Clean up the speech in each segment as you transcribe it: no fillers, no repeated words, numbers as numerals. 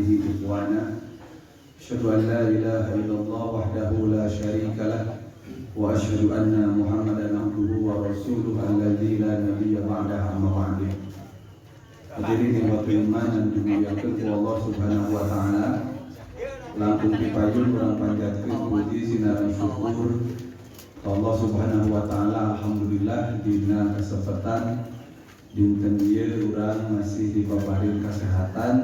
bihi ikhwana. Asyhadu an la ilaha illallah wahdahu la syarika lah wa asyhadu anna Muhammadan abduhu wa rasuluhu alladzi la nabiyya ba'dahu amma ba'du. Hadirin wa iman dan dimuliakan Allah Subhanahu wa taala. Langkung dipayun kurang panjatkeun puji sinaran syukur Allah Subhanahu wa taala. Alhamdulillah dina kesempatan dinten ieu urang masih dipaparin kesehatan,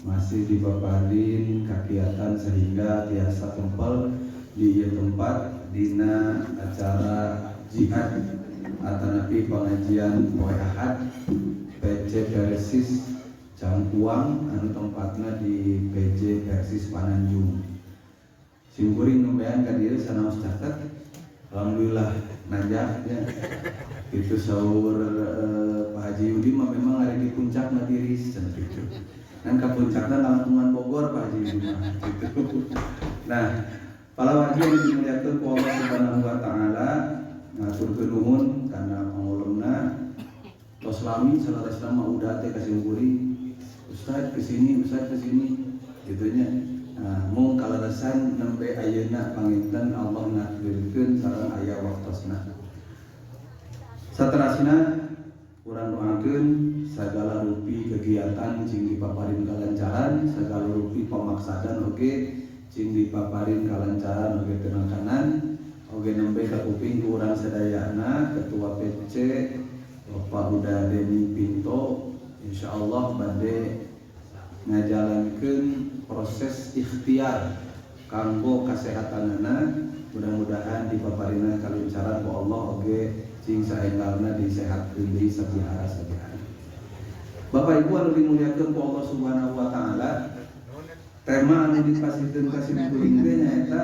masih dipaparin kakiatan sehingga tiasa tempel di ieu tempat dina acara jihad atanapi pengajian poe Ahad PJ Persis Cangkuang anu tempatna di PJ Persis Pananjung. Simkuring numbean ka dieu sanaos catet. Alhamdulillah najahnya. Itu sahur Pak Haji Yudi mah memang ada di puncak Matiris gitu. Dan ke puncakna Langtungan Bogor Pak Haji Yudi mah gitu. Nah, para warga yang dimuliakan ku Allah Subhanahu wa taala, ngaturkeun nuhun kana pangulungna tos lami salaresna mah udah teh kasimkuring. Ustaz kesini gitu nya. Mung kalarasan nembe ayeuna panginten Allah nakdirkeun sareng aya waktosna. Saterasna urang doakeun sagala rupi kegiatan cing dipaparin kalancaran, sagala rupi pamaksadan oge cing dipaparin kalancaran oge teu nakanan, oge nembe ka kuping ku urang sadayana ketua PC Bapak Uda Deni Pinto insyaallah bade ngajalankeun proses ikhtiar kanggo kasehatanana. Mudah-mudahan dipaparina kalancaran ku Allah oge cing saenggalna disehatkeun deui sabihara-sabihara. Bapak Ibu anu dimuliakeun ku Allah Subhanahu wa taala, tema anu dipasikeun ka simkuring teh nyaeta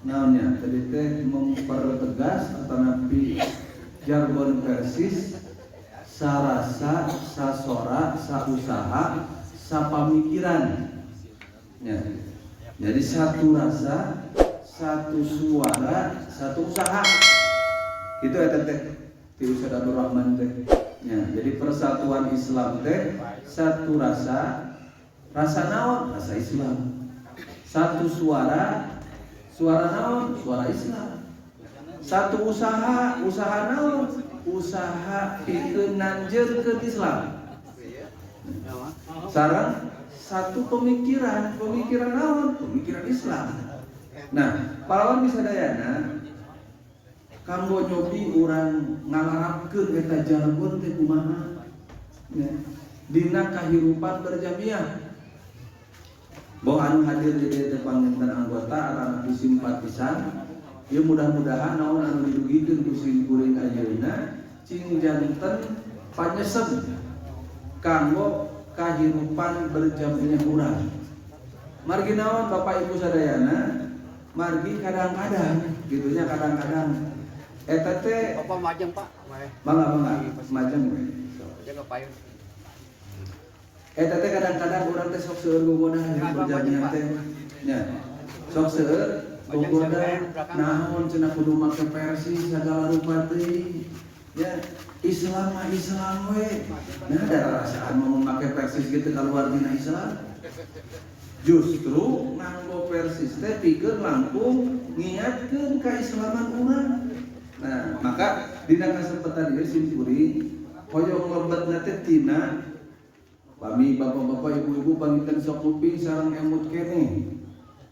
naon nya? Tadi teh mempertegas atanapi jargon Persis sarasa, sasora, sausaha, sapamikiran. Ya. Jadi satu rasa, satu suara, satu usaha. Itu eta teh ti Ustaz Abdul Rahman teh. Ya, jadi persatuan Islam teh satu rasa, rasa naon? Rasa Islam. Satu suara, suara naon? Suara Islam. Satu usaha, usaha naon? Usaha pikeun nanjeurkeun Islam. Sareng satu pemikiran, pemikiran naon? Pemikiran Islam. Nah, pahlawan bisadayana kanggo nyobi urang ngalarapkeun eta jargon teh kumaha ya dina kahirupan berjamiah. Bahwa anu hadir di dieu panginten anggota arana simpatisan, ya mudah-mudahan naon anu didugikeun ku simkuring ayeuna cing janten panyesem kanggo kahirupan berjamiah urang. Margi naon Bapak Ibu sadayana, margi kadang-kadang gitunya kadang-kadang eta teh apa majeng Pak? Bangga majeng we. Jaga payun. Eta teh kadang-kadang urang teh sok seueur gogoda berjamiah teh. Nya. Sok seueur gogoda naon cenah kudu make Persis sagala rupa teh. Ya, Islam mah Islam we. Nah, ada rasaan mau make Persis gitu kaluar dina Islam. Justru nganggo Persis teh pikeun langkung ngingatkeun kaislaman urang. Nah, maka dina kasempatan ieu simkuring hoyong lebetna teh tina pami bapak-bapak ibu-ibu panginten sok kuping sareng emut keneh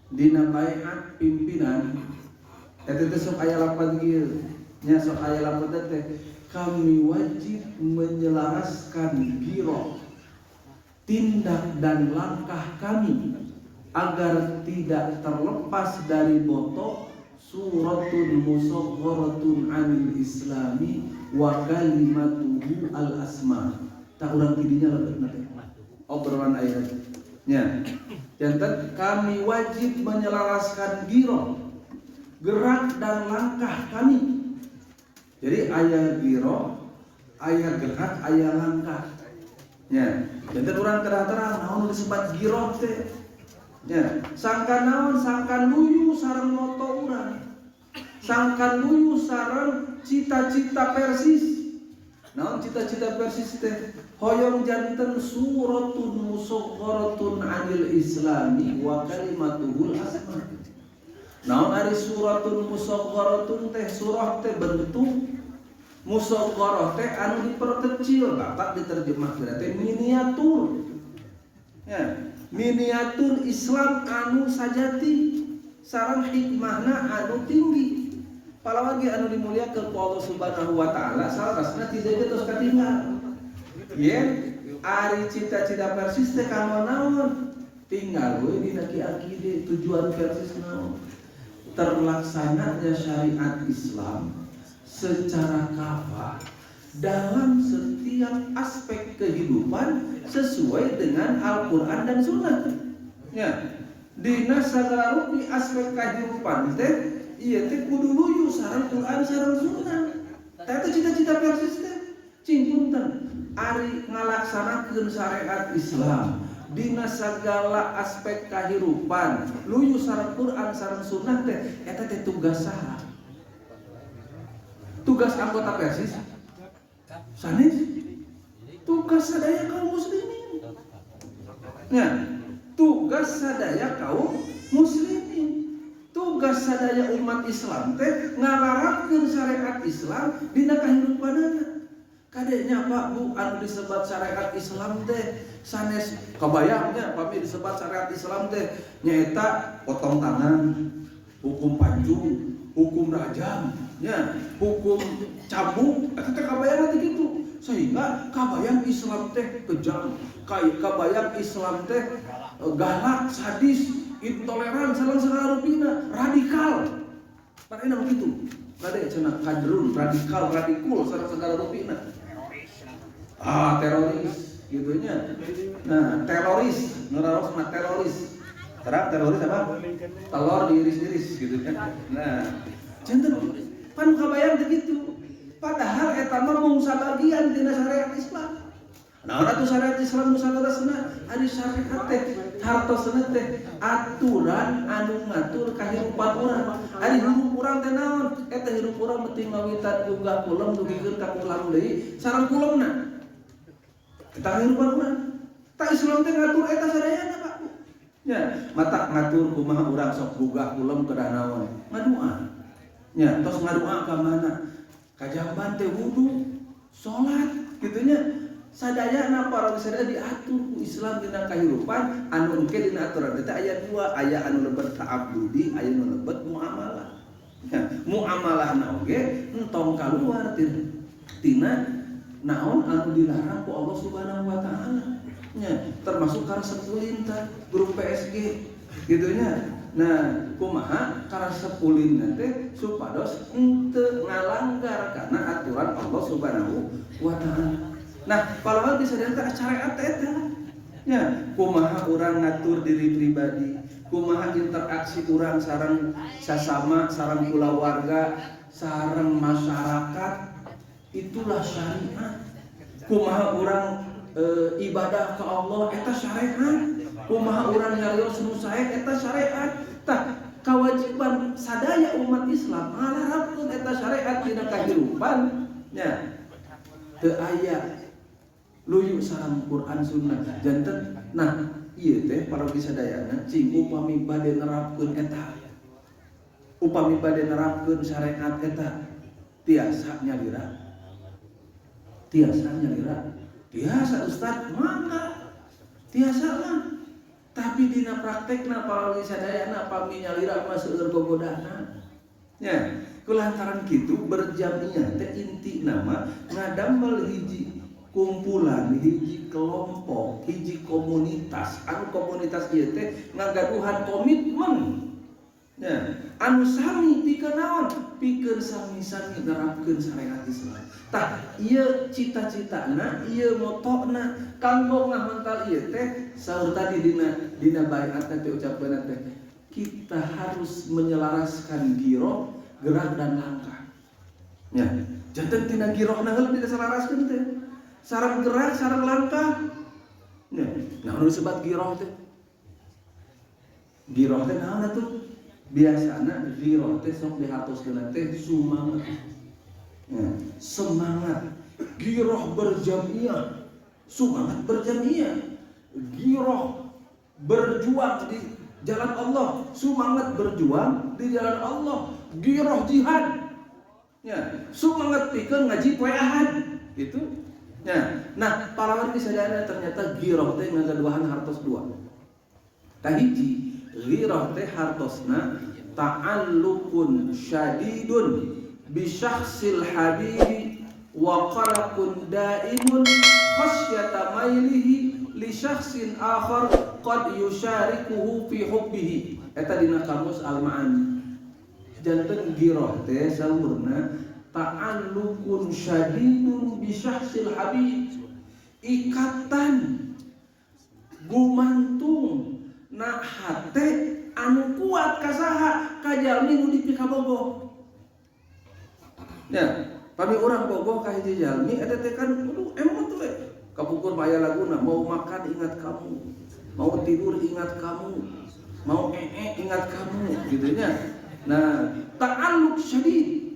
dina baiat pimpinan eta teh sok aya lapan kieu nya sok aya lapan teh kami wajib menyelaraskan giro tindak dan langkah kami agar tidak terlepas dari moto suratun musawwaratun anil islami wa kalimatuhu al asma. Tak urang kidinya lebetna teh obrolan ayat nya janten kami wajib menyelaraskan giro gerak dan langkah kami. Jadi aya giro, aya gerak, aya langkah nya janten urang terang-terang naon disebut giro teh nya sangkan naon sangkan luyu sareng moto urang, sangkan luyu sareng cita-cita Persis. Naon cita-cita persis teh hoyong janten suratun musagharatun 'anil islami wa kalimatuhul asma. Naon ari suratun musagharatun teh surah teh bentuk musagharah teh anu diperkecil, bapak diterjemah berarti miniatur. Ya, miniatur Islam anu sajati sareng hikmahna anu tinggi. Palawagi anu dimuliakeun ku Allah Subhanahu wa taala salasna tidak terus katinggal. Yen ari cita-cita persis teh naon tinggal we dina ki akide tujuan persis naon terlaksananya syariat Islam secara kafah dalam setiap aspek kehidupan sesuai dengan Al-Qur'an dan Sunnah. Ya, dina sagala rupi aspek kehidupan teh iya teh kudu luyu sareng Quran sareng Sunnah. Tah teh cita-cita persis teh cingpunten ari ngalaksanakeun syariat Islam dina sagala aspek kahirupan luyu sareng Quran sareng Sunnah teh eta teh tugas saha? Tugas anggota persis sanes tugas sadaya kaum muslimin. Nah, tugas sadaya kaum muslimin. Tugas sadaya umat Islam teh ngalarapkeun syariat Islam dina kahirupanana. Kadenya Pak Bu anu disebat syariat Islam teh sanes kabayangnya pami disebat syariat Islam teh nyaeta potong tangan, hukum pancung, hukum rajam, nya hukum cambuk, eta teh kabayang teh kitu. Sehingga kabayang Islam teh kejam, kabayang Islam teh galak, sadis, intoleran salang segala rupina, radikal. Padahal begitu. Kade cenah kadrun, radikal, radikul salang segala rupina. Teroris gitu nya. Nah, teroris, nuraos mah teroris. Terang teroris apa? Telur diiris-iris gitu kan. Nah, janten pan kabayang begitu. Padahal eta mah mung sabagian dina syariat Islam. Nah, atuh syariat Islam nu sadarasna ari syariat teh hartosna teh aturan anu ngatur kahirupan urang. Ari hirup urang teh naon? Eta hirup urang penting mawitan unggah kulem dugikeun ka kulam deui sareng kulemna. Eta kahirupan urang. Ta Islam teh ngatur eta sadayana, Pak. Nya, mata ngatur kumaha urang sok gugah kulem kedah naon? Ngadua. Nya, tos ngadua ka mana? Ka jamban teh wudu, salat kitu nya. Sadayana para sadaya diatur ku Islam dina kahirupan anu engke dina aturan eta aya dua, aya anu lebet ta'abbudi, aya anu lebet muamalah. Ya, muamalahna oge entong kaluar tina naon anu dilarang ku Allah Subhanahu wa taala. Ya, termasuk karesepulin teh grup PSG gitu nya. Nah, kumaha karesepulin teh supados henteu ngalanggar kana aturan Allah Subhanahu wa taala. Nah, kalau bisa diantar syariat eta, ya, kumaha orang ngatur diri pribadi, kumaha interaksi orang sareng sasama, sareng kulawarga, sareng masyarakat, itulah syariat. Kumaha orang ibadah ke Allah, eta syariat. Kumaha orang nyarios nu sae, eta syariat. Tah, kewajiban sadaya umat Islam ngalarapkeun eta syariat dina kahirupan, nya. Teu aya luyu sareng Quran Sunnah janten. Nah, ieu teh parogi sadayana cing upami bade nerapkeun eta, upami bade nerapkeun syariat eta tiasa nyalira, tiasa Ustaz mangga tiasa mah, tapi dina praktekna parogi sadayana pami nyalira mah seueur gogodana. Nya, kulantaran kitu berjamiah teh inti nama ngadamel hiji kumpulan, hiji kelompok, hiji komunitas. Anu komunitas ieu teh ngagaduhan komitmen. Ya, anu sami pikeun naon? Pikeun sami-sami nerapkeun syariat Islam. Tah, ieu cita-citana, ieu motona kanggo ngahantal ieu teh saur tadi dina baiat teh ucapan teh kita harus menyelaraskan giroh, gerak dan langkah. Ya, janten tina girohna heula diselaraskeun teh. Sareng gerak, sareng langkah. Nah, anu disebut giroh teh. Giroh teh naon atuh? Biasana giroh teh sok dihatoskeun teh sumanget. Ya, semangat. giroh berjamiah, semangat berjamiah, giroh berjuang di jalan Allah, semangat berjuang di jalan Allah, giroh jihad, ya, semangat pikir ngaji poe Ahad, gitu. Ya. Nah, pahlawan ini sadayana ternyata giroh teh ngagaduhan hartos dua. Kahiji, giroh teh hartosna ta'allukun syadidun bi syakhsil habibi wa qalaqun daimun khasyata mailihi li syakhsin akhar qad yusyarikuhu fi hubbihi. Eta dina kamus al-ma'ani. Janten giroh teh saurna ta'allukun syadidun bi syakhsil habib, ikatan gumantung na hate anu kuat ka saha ka jalmi nu dipikabogoh. Ya, pami urang bogoh ka hiji jalmi eta teh kan kudu emot we. Kapukur aya laguna, mau makan ingat kamu, mau tidur ingat kamu, mau ingat kamu gitu nya. Nah, ta'alluq syadid,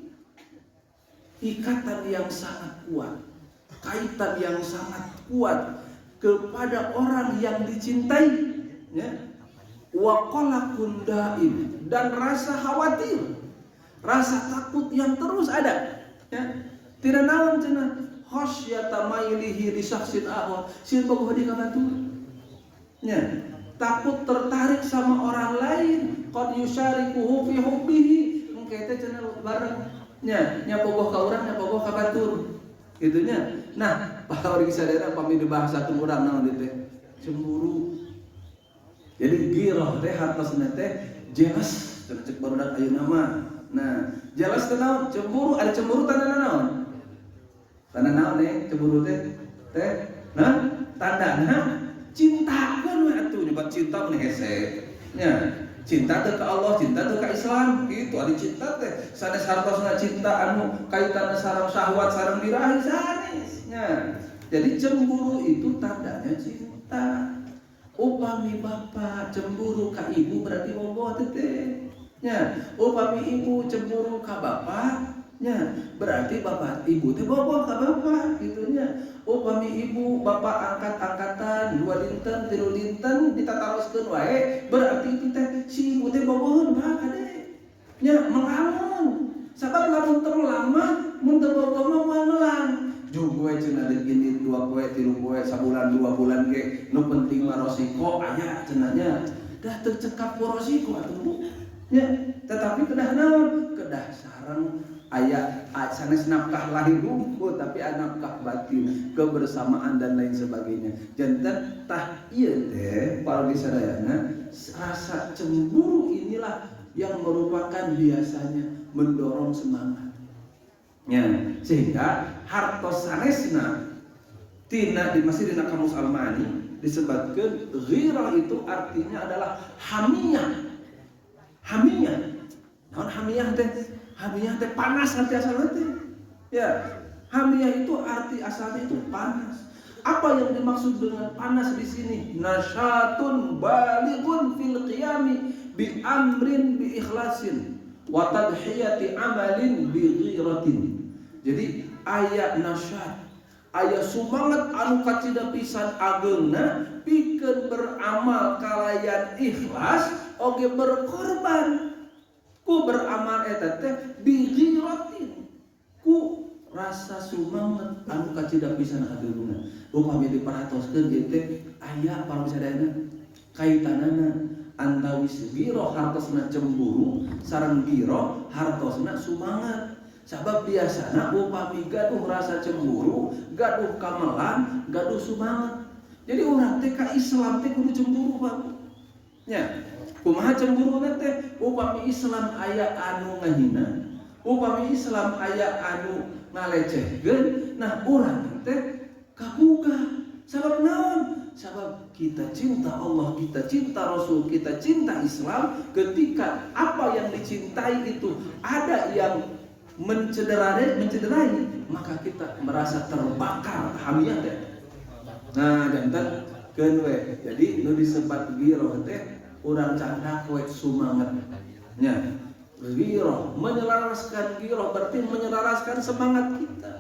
ikatan yang sangat kuat, kaitan yang sangat kuat kepada orang yang dicintai, ya. Wa qalaqun daim, dan rasa khawatir, rasa takut yang terus ada, ya. Tidak naon cenah khasyata mailihi li syakhsin akhar, sieun bogoh di kabatur, ya. Takut tertarik sama orang lain, qad yusyarikuhu fi hubbihi, engke teh cenah bareng, nya bogoh ka urang, nya bogoh ka batur, gitu nya. Nah, pahlawan sadayana pami dibahasakeun urang naon dieu teh cemburu. Jadi giroh teh hartosna teh jelas, cek barudak ayeuna mah. Nah, jelas teh naon? Cemburu, ada cemburu tandana naon? Tanda naon cemburu teh? Nah, tandana cintakeun we atuh, nyoba cinta mun hese. Nya, cinta teh ka Allah, cinta teh ka Islam, gitu. Ari cinta teh sanes hartosna cinta anu kaitanna sareng syahwat sareng birahi sanes. Nya, jadi cemburu itu tandanya cinta. Upami bapak cemburu ka ibu berarti bogoh teh. Nya, upami ibu cemburu ka bapak, nya berarti bapak ibu teh bogoh ka bapak, gitu nya. Upami ibu bapak angkat-angkatan 2 dinten 3 dinten ditataroskeun wae, berarti itu teh si ibu teh bogoh bae kade. Nya melamun. Sabab lamun terlalu lama mun teu bogoh mah moal melang. Jung gue cenah gini 2 poe 3 poe sabulan 2 bulan ge nu penting mah rosiko aya cenahnya dah tercekap ku rosiko atuh nya, tetapi kedah naon, kedah sareng aya sanes nafkah lahir rumput tapi nafkah batin, kebersamaan dan lain sebagainya. Janten tah ieu teh para sadayana rasa cemburu inilah yang merupakan biasanya mendorong semangat. Ya, sehingga hartos sanesna masih dina kamus al-ma'ani disebutkan ghirah itu artinya adalah hamiyah. Naon hamiyah teh? Hamiyah teh panas arti asalna teh. Ya, hamiyah itu arti asalnya itu panas. Apa yang dimaksud dengan panas di sini? Nasyatun balighun fil qiyami bi amrin bi ikhlasin wa tadhiyati amalin bi ghiratin. Jadi aya nasyat, aya semangat anu kacida pisan ageungna pikeun beramal kalayan ikhlas oge berkorban. Ku beramal eta teh bi ghiratin, ku rasa semangat anu kacida pisan ageungna. Upami diparatoskeun ieu teh aya para sadayana kaitanana antawis biro hartosna cemburu sareng biro hartosna semangat. Sabab biasana upami gaduh rasa cemburu, gaduh kamelan, gaduh semangat. Jadi urang teh ka Islam teh kudu cemburu, Pak. Nya, kumaha cemburuna teh? Upami Islam aya anu ngahina, upami Islam aya anu ngalecehkeun, nah urang teh kabuka. Sabab naon? Sabab kita cinta Allah, kita cinta Rasul, kita cinta Islam. Ketika apa yang dicintai itu ada yang mencederai, maka kita merasa terbakar hamiyah teh. Nah, jantan keun we. Jadi nu disebat giroh teh urang candak we sumanget. Nya, giroh menyelaraskan giroh berarti menyelaraskan semangat kita.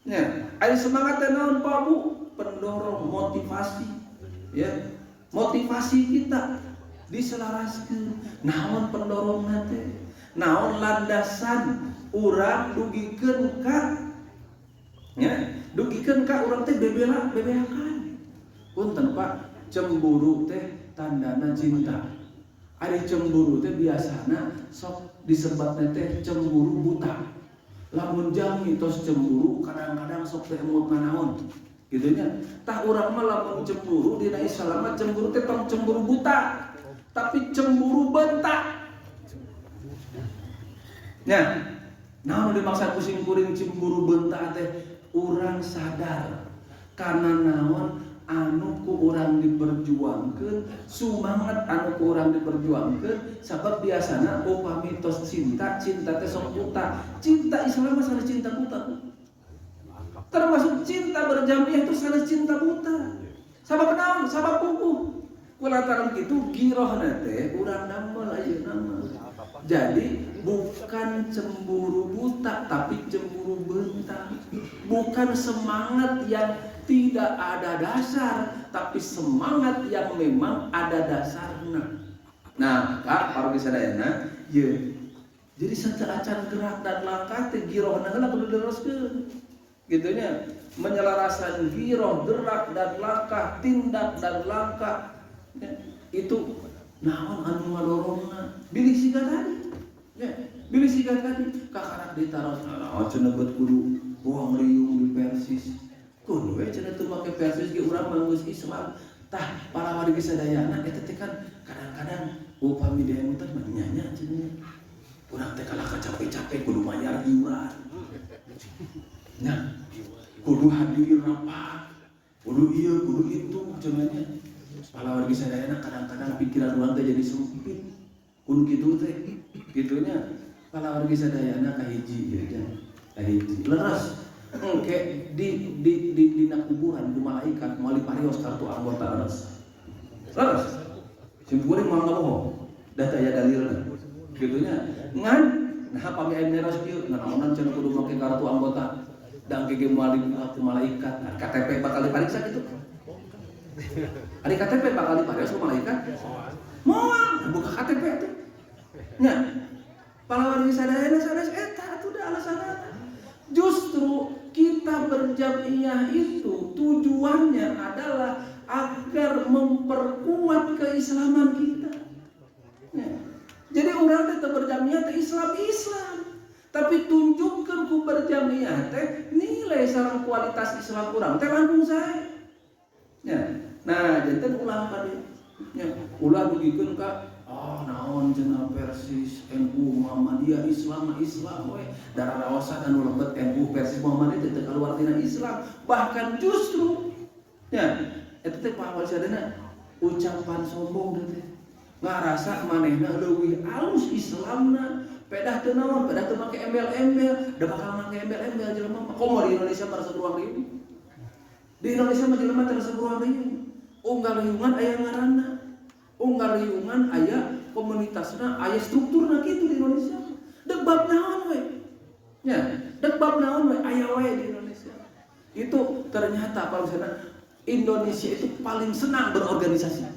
Ya, ada semangat naon Pak Bu? Pendorong, motivasi. Ya, motivasi kita diselaraskeun. Naon pendorong teh? Naon landasan urang dugikeun ka? Ya, dugikeun ka urang teh bebeakan. Punten Pak, cemburu teh tandana cinta. Ari cemburu teh biasana sok disebatna teh cemburu buta. Lamun jami tos cemburu kadang-kadang sok teh emot nanaon. Gitu nya. Tah urang mah lamun cemburu dina Islam mah cemburu teh tong cemburu buta. Tapi cemburu bentak. Nya, naon dimaksud pusing kuring cemburu bentak teh? Urang sadar karena naon anu ku urang diperjuangkeun, semangat anu ku urang diperjuangkeun, sabab biasana upami tos cinta teh sok buta. Cinta Islam mah sanes cinta buta. Termasuk cinta berjamiah itu sanes cinta buta. Sabab naon? Sabab pupuh. Kulantaran kitu girohna teh urang damel ayeuna mah. Jadi bukan cemburu buta tapi cemburu bentak. Bukan semangat yang tidak ada dasar, tapi semangat yang memang ada dasarnya. Nah, Kak, parogi sadayana, ye. Jadi saca-acan gerak dan langkah teh girohna heula kudu dileroskeun. Gitunya, menyelaraskan giroh, gerak dan langkah, tindak dan langkah. Ya, itu naon anu ngadorongna? Bilih siga tadi. Ya, bilih siga tadi kakarak ditaros naon cenah beut kudu buang riung di Persis. Kudu we cenah teu make Persis ge urang mah geus Islam. Tah para wargi sadayana eta teh kan kadang-kadang upami demo teh mah nyanya cenah. Urang teh kalah capek-capek kudu mayar iuran. Nah, kudu hadir rapat. Kudu ieu, kudu itu cenah nya. Para wargi sadayana kadang-kadang pikiran urang teh jadi sempit. Kun kitu teh, kitunya para wargi sadayana kahiji ya nya. Kahiji. Leres engke di dina kuburan ku malaikat meuli parios kartu anggota leres. Leres. Sim kuring mah bohong. Data aya dalilna. Kitunya ngan nah pami aya meros kieu naonan cenah kudu make kartu anggota. Dan gege meuli ku malaikat. Nah, KTP bakal dipariksa kitu. Ari KTP bakal dipariksa ku malaikat. Moal buka KTP teh. Nya, para wargi sadayana sanes eta atuh da alasanna. Justru kita berjamiah itu tujuannya adalah agar memperkuat keislaman kita. Ya. Jadi orang teh berjamiah teh Islam, tapi tunjukkan ku berjamiah teh nilai sareng kualitas Islam urang teh langkung sae. Ya. Nah, janten ulah kade. Ya, ulah dugikeun ka naon cenah Persis NU Muhammadiyah Islam we dararaosan anu lebet NU Persis Muhammadiyah teh kaluar tina Islam, bahkan justru ya eta teh pahawal sadana ucapan sombong teh ngarasa manehna leuwih alus Islamna pedah teu naon pedah teu make embel-embel da bakal make embel-embel jelema mah komo di Indonesia merasa beruang riung di Indonesia mah jelema terasa beruang riung unggal riungan aya ngaranna unggal riungan aya komunitasna aya strukturna kitu di Indonesia. Dek bab naon we? Ya, dek bab naon we aya wae di Indonesia. Itu ternyata kalau misalnya Indonesia itu paling senang berorganisasi.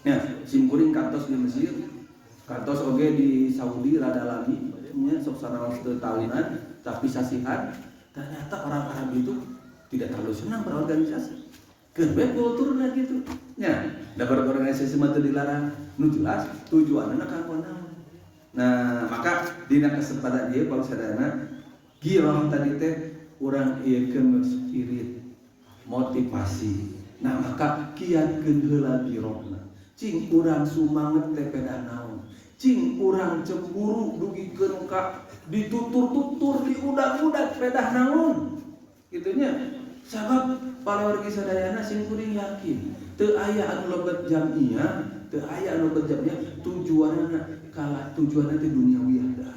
Ya, simkuring kantos di Mesir, kantos oge di Saudi rada lagi, nya sok sanaos tahunan, tapi sasihan. Ternyata orang Arab itu tidak terlalu senang berorganisasi. Kebetulan kulturnya gitu. Ya, da berorganisasi mah teu dilarang. Nu jelas tujuanna kanggo naon. Nah, maka dina kesempatan ieu Bapak sadayana giroh tadi teh urang ieukeun spirit motivasi. Nah, maka kiatkeun heula girohna. Cing urang sumanget teh pedah naon. Cing urang cemburu dugikeun ka ditutur-tutur diudag-udag pedah naon. Kitunya. Sabab para wargi sadayana sing kuring yakin teu aya anu lebet jamiah, teu aya anu lebet jamiah tujuanna tujuanna teh duniawi ada.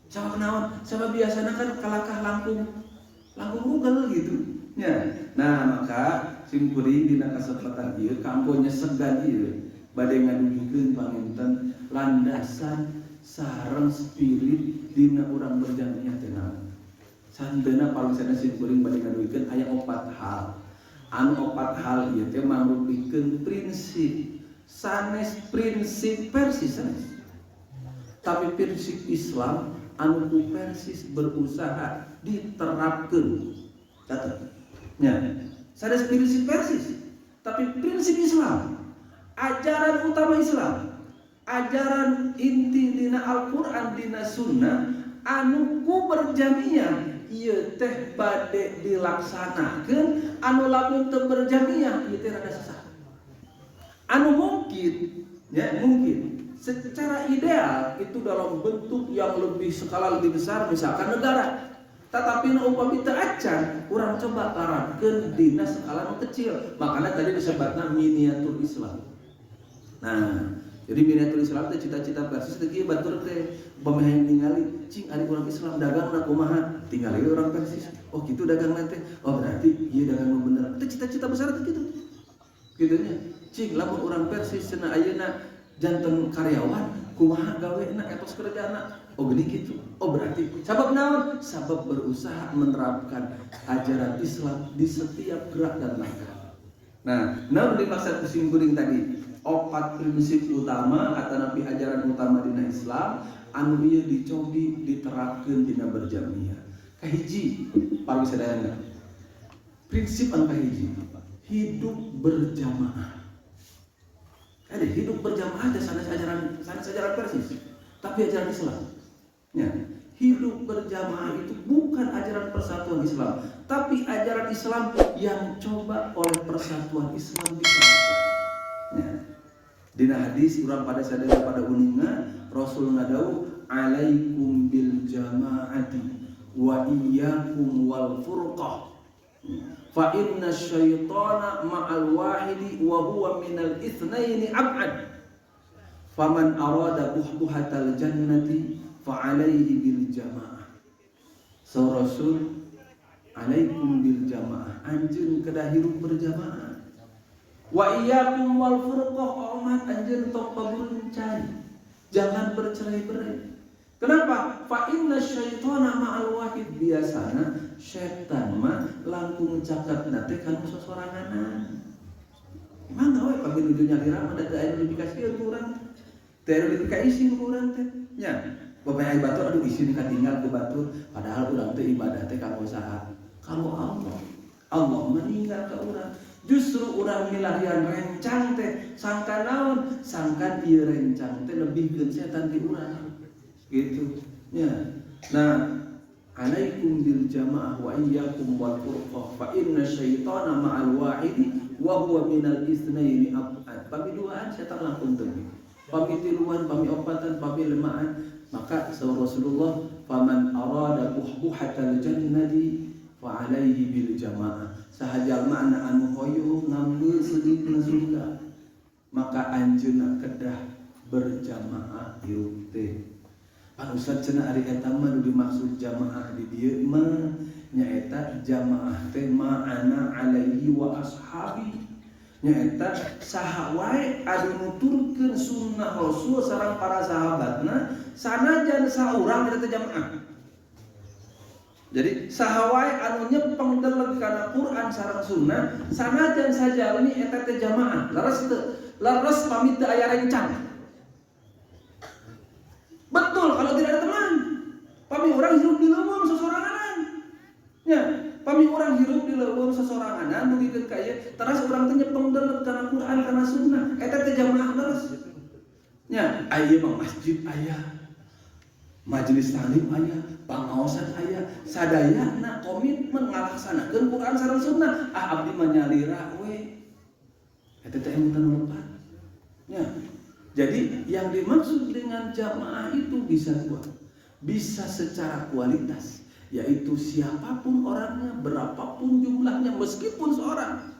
Sabab naon? Sabab biasana kan kalakah langkung ugal gitu. Ya. Nah, maka sing kuring dina kasempatan ieu kanggo nyesegan ieu bade ngadugikeun panginten landasan sareng spirit dina urang berjamiah teh naon. Santena palusana simkuring bade ngaduikeun aya 4 hal. Anu 4 hal ieu teh mangrupikeun prinsip sanes prinsip persis sanes. Tapi prinsip Islam anu ku persis berusaha diterapkeun. Catat. Nya, sanes prinsip persis. Tapi prinsip Islam, ajaran utama Islam, ajaran inti dina Al-Qur'an dina Sunnah anu ku berjamiah ieu teh bade dilaksanakeun, anu lamun teu berjamiah ieu teh rada susah. Anu mungkin secara ideal itu dalam bentuk yang lebih skala lebih besar misalkan negara. Tetapi upami teu acan, urang coba tarapkeun dina skala nu kecil. Makanya tadi disebutna miniatur Islam. Nah, jadi miniatur Islam teh cita-cita persis teh kieu batur teh pameheng ningali cing ari urang Islam dagangna kumaha tingali urang persis. Oh kitu dagangna teh. Oh berarti ieu dagang nu bener. Teh cita-cita besar teh kitu. Kitu nya. Cing lamun urang persis cenah ayeuna janten karyawan kumaha gaweana etos kerjana. Oh gini gitu. Oh berarti sabab naon? Sabab berusaha menerapkan ajaran Islam di setiap gerak dan langkah. Nah, naon dimaksud simkuring tadi? 4 prinsip utama atau nabi ajaran utama dina Islam anu ieu dicobi diterapkeun dina berjamiah. Kahiji paling sadayana. Prinsip anu kahiji, hidup berjamaah. Ada hidup berjamaah ada sanes ajaran persis, tapi ajaran Islam. Ya, hidup berjamaah itu bukan ajaran persatuan Islam, tapi ajaran Islam yang coba oleh persatuan Islam diterapkan. Ya. Dina hadis urang pada sadaya pada uninga Rasul ngadawuh alaikum bil jamaati wa iyyakum wal furqah. Fa inna syaitana ma'al wahidi wa huwa minal itsnaini ab'ad. Faman arada buhbuhatal jannati fa alaihi bil jamaah. So Rasul alaikum bil jamaah, anjeun kedah hirup berjamaah. Wa iyyakum wal furqah, umat anjeun tok paburuncai. Jangan bercerai-berai. Kenapa? Fa inna syaitana ma'al wahid, biasana setan mah langkung cakapna teh kana sosoranganan. Mangga we pagi nuju nyalira mah da aya notifikasi ku urang. Teh notifikasi ku urang teh. Nya, bapak batur aduh isin katinggal ke batur, padahal urang teh ibadah teh kanggo saha? Kanggo Allah. Allah meninggal ka urang. Justru urang milarian rencang teh sangka naon? Sangkan ieu rencang teh lebihkeun setan ti urang. Gitu. Ya. Nah, alaikum bil jamaah wa iyyakum wal furqah fa inna syaitana ma'al wahidi wa huwa minal itsnaini ab'ad. Pami duaan setan langkung teuing. Pami tiluan, pami opatan, pami lemaan. Maka saur Rasulullah, faman arada buhbuhatal jannati fa alaihi bil jamaah. Sahajalma anu hoyong ngambil sedikna surga, maka anjeunna kedah berjamaah hirup teh. Pan Ustaz cenah ari eta mah nu dimaksud jamaah di dieu mah nyaeta jamaah teh ma'ana alaihi wa ashabi. Nyaeta saha wae anu nuturkeun sunnah Rasul sareng para sahabatna sanajan saurang eta jamaah. Jadi saha wae anu nyepeng deleg kana Quran sareng sunnah sanajan sajalmi eta teh jamaah. Leres pamit teu aya rencang. Betul kalau tidak ada teman. Pami orang hirup di leuweung sosoranganan. Ya, pami orang hirup di leuweung sosoranganan dugikeun ka ieu, teras urang teh nyepeng deuleuh kana Quran kana sunnah. Eta teh jamaah leres. Ya, aya mah masjid aya. Majelis taklim aya, pangaosan aya, sadayana komitmen ngalaksanakeun Quran sareng sunnah. Ah abdi mah nyalira we. Eta teh emeutan lepat. Ya. Jadi yang dimaksud dengan jamaah itu bisa dua, bisa secara kualitas, yaitu siapapun orangnya, berapapun jumlahnya, meskipun seorang.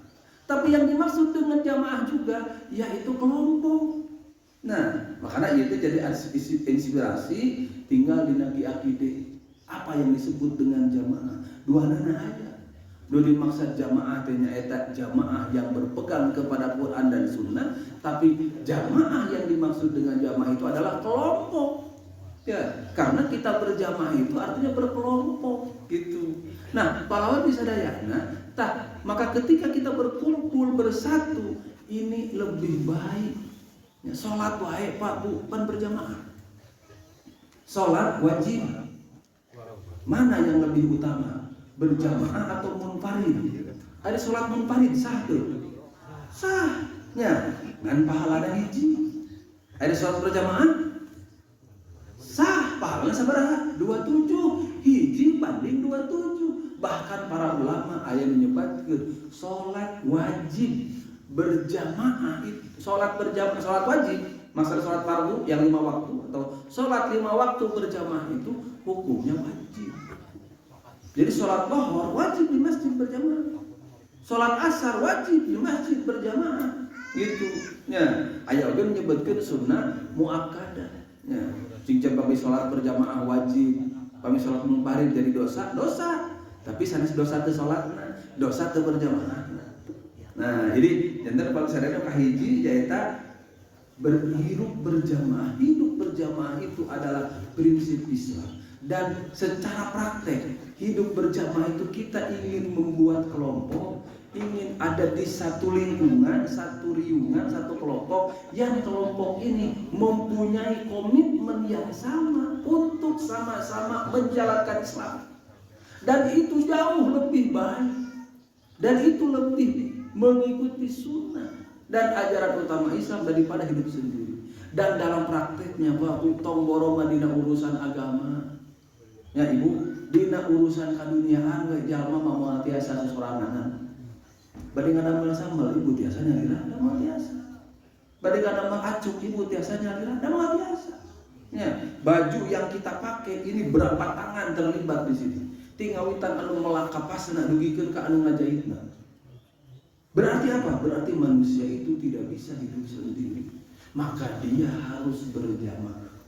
Tapi yang dimaksud dengan jamaah juga, yaitu kelompok. Nah, makanya itu jadi inspirasi tinggal di naki akide. Apa yang disebut dengan jamaah? Dua nana aja. Dua dimaksud jamaah teh nyaeta jamaah yang berpegang kepada Quran dan Sunnah, tapi jamaah yang dimaksud dengan jamaah itu adalah kelompok. Ya, karena kita berjamaah itu artinya berkelompok gitu. Nah, pahlawan di sadayana, maka ketika kita berkumpul bersatu, ini lebih baik. Ya, sholat wae Pak Bu, pan berjamaah. Sholat wajib. Mana yang lebih utama? Berjamaah atau munfarid? Ada sholat munfarid sah tuh. Sah. Ya, ngan pahala ada hiji. Ada sholat berjamaah? Sah, pahala sabaraha? 27, hiji banding 27. Bahkan para ulama aya menyebutkeun salat wajib berjamaah itu, salat berjamaah, salat wajib, masalah salat fardu yang 5 waktu atau salat 5 waktu berjamaah itu hukumnya wajib. Jadi salat zuhur wajib di masjid berjamaah. Salat asar wajib di masjid berjamaah. Gitu. Ya, aya oge menyebutkeun sunnah muakkadah. Ya. Cincin pami sholat berjamaah wajib, pami sholat munfarid jadi dosa, tapi sanes dosa teu sholatna, dosa teu berjamaah. Nah, jadi janten kalau sadaya kahiji jaeta berhidup berjamaah. Hidup berjamaah itu adalah prinsip Islam. Dan secara praktek hidup berjamaah itu kita ingin membuat kelompok, ingin ada di satu lingkungan, satu riungan, satu kelompok yang kelompok ini mempunyai komitmen yang sama untuk sama-sama menjalankan Islam. Dan itu jauh lebih baik, dan itu lebih mengikuti sunnah dan ajaran utama Islam daripada hidup sendiri. Dan dalam prakteknya Pak, utong boroma dina urusan agama. Ya Ibu, dina urusan kaduniaan we jalma mah tiasa sesorangan. Bade ngadamel sambal ibu tiasa nyalira da moal tiasa. Bade ngadamel acuk ibu tiasa nyalira da moal tiasa. Ya, baju yang kita pakai ini berapa tangan terlibat di sini. Tingawitan anu melakapasna dugikeun ka anu ngajahitna. Berarti apa? Berarti manusia itu tidak bisa hidup sendiri. Maka dia harus berjamaah.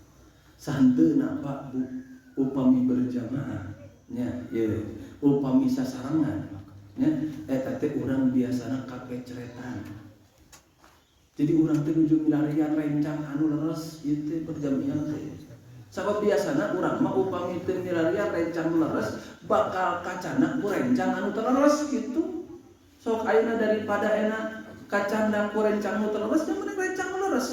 Santeuna Pak Bu, upami berjamaah nya, ya, upami sasarangan nya, eta teh urang biasana kakeceretan. Jadi urang teh nuju milarian rencang anu leres ieu teh berjamaah teh. Sabab biasana urang mah upami teu milarian rencang leres bakal kacana ku rencang anu teu leres kitu. Sok ayeuna daripada enak kacanda ku rencang anu teu leres jeung mending rencang leres.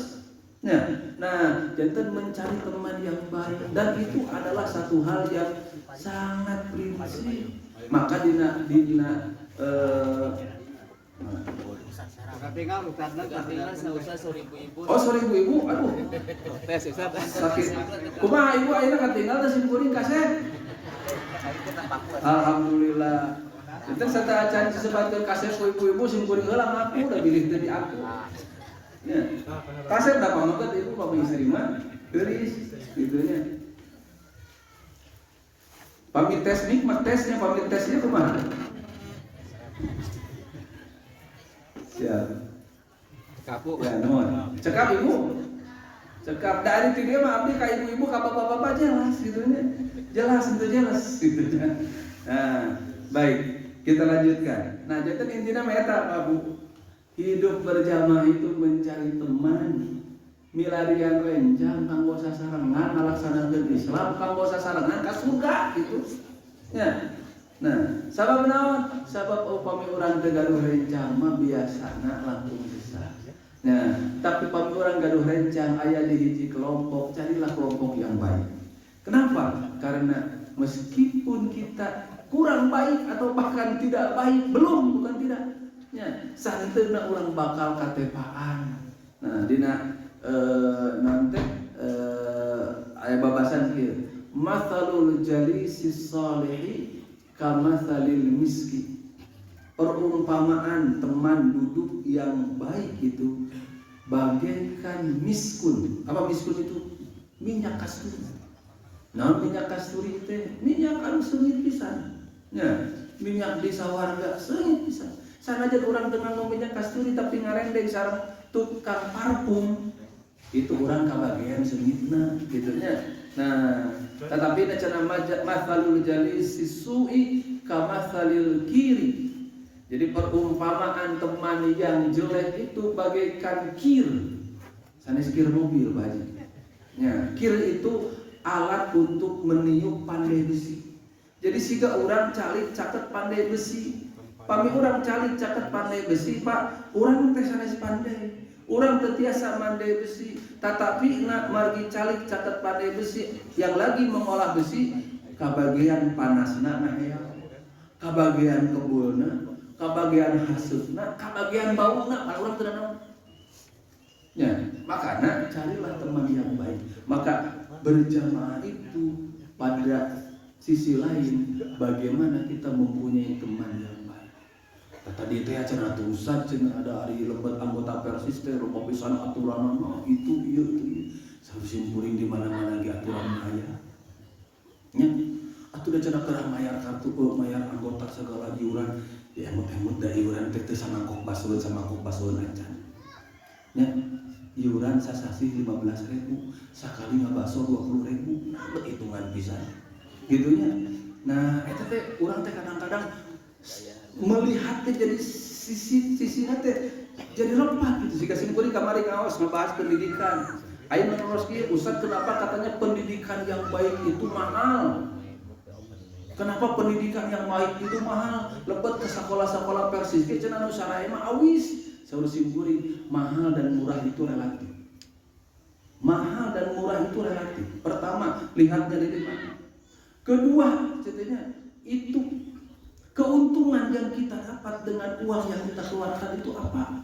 Ya, nah, jantan mencari teman yang baik, dan itu adalah satu hal yang sangat prinsip. Maka sorry ibu, aduh. Tes sakit. Kumaha ibu ayeuna katinggal teh simkuring kaset. Alhamdulillah. Jantan sata acan disebatkeun kaset ku ibu-ibu simkuring heula ngaku udah bilih teh di aku. Ya. Kaset berapa maket ibu pami istri mah geuris gitunya. Pami tes nikmat tesnya, pami tesnya kumaha? Siap. Cekapu. Ya, nuhun. Cekap ibu. Cekap dari ti dieu mah abdi ka ibu-ibu ka bapak-bapak jelas gitunya. Jelas itu jelas gitunya. Nah, baik. Kita lanjutkan. Nah, jadi intinya mah eta Pak Bu. Hidup berjamaah itu mencari teman, milarian rencang kanggo sasarangan ngalaksanakeun Islam, kanggo sasarangan ka surga gitu. Ya. Nah, sabab naon? Sabab upami urang teu gaduh rencang mah biasana langkung bisa. Nah, tapi upami urang gaduh rencang aya di hiji kelompok, carilah kelompok yang baik. Kenapa? Karena meskipun kita kurang baik atau bahkan tidak baik, bukan tidak. Ya, santeuna urang bakal katepaan. Nah, dina nanti aya babasan kieu. Matsalul jalisis shalihi kamatsalil miski. Perumpamaan teman duduk yang baik itu bagaikan miskun. Apa miskun itu? Minyak kasturi. Nah, minyak kasturi teh minyak anu seungit pisan. Ya, minyak di sawarga seungit pisan. Sanajan orang dengan minyak kasturi tapi ngarendeng sareng tukang parfum itu orang kabagian seungitna gitunya. Nah, tetapi cenah matsalul jalisi su'i kamatsalil kiri. Jadi perumpamaan teman yang jelek itu bagaikan kir. Sanes kir mobil Pak Haji. Ya, kir itu alat untuk meniup pandai besi. Jadi siga orang calik caket pandai besi. Pami orang calik caket pandai besi, Pak. Orang teh sanes pandai. Orang tetiasa pandai besi. Tetapi nak margi calik caket pandai besi yang lagi mengolah besi, kabagian panasna nah ya. Kabagian kebulna, kabagian hasutna, kabagian bauna, orang tidak naon. Ya, makanya carilah teman yang baik. Maka berjamaah itu pada sisi lain bagaimana kita mempunyai teman yang baik. Tadi teh acara tusan cenah ada hari lembat anggota Persis teh rupa pisan aturan itu ieu harus simpuring di mana-mana ge aturan aya. Nya atuh da cenah keur mayar kartu mayar anggota segala iuran ya emut-emut da iuran teh teu samangkok basoeun acan. Nya iuran sasasi 15.000 sakali ngabaso 20.000 nah hitungan pisan gitunya. Nah eta teh urang teh kadang-kadang melihatnya jadi sisi teh jadi lepat gitu. Sika simpulin kamari ngaos ngebahas pendidikan. Ayo menerus kieu Ustaz, kenapa katanya pendidikan yang baik itu mahal? Kenapa pendidikan yang baik itu mahal? Lebat ke sekolah-sekolah Persis ge cenah nu saraya mah awis. Saur simpulin mahal dan murah itu relatif. Mahal dan murah itu relatif. Pertama, lihat dari mana. Kedua, ceritanya itu keuntungan yang kita dapat dengan uang yang kita keluarkan itu apa?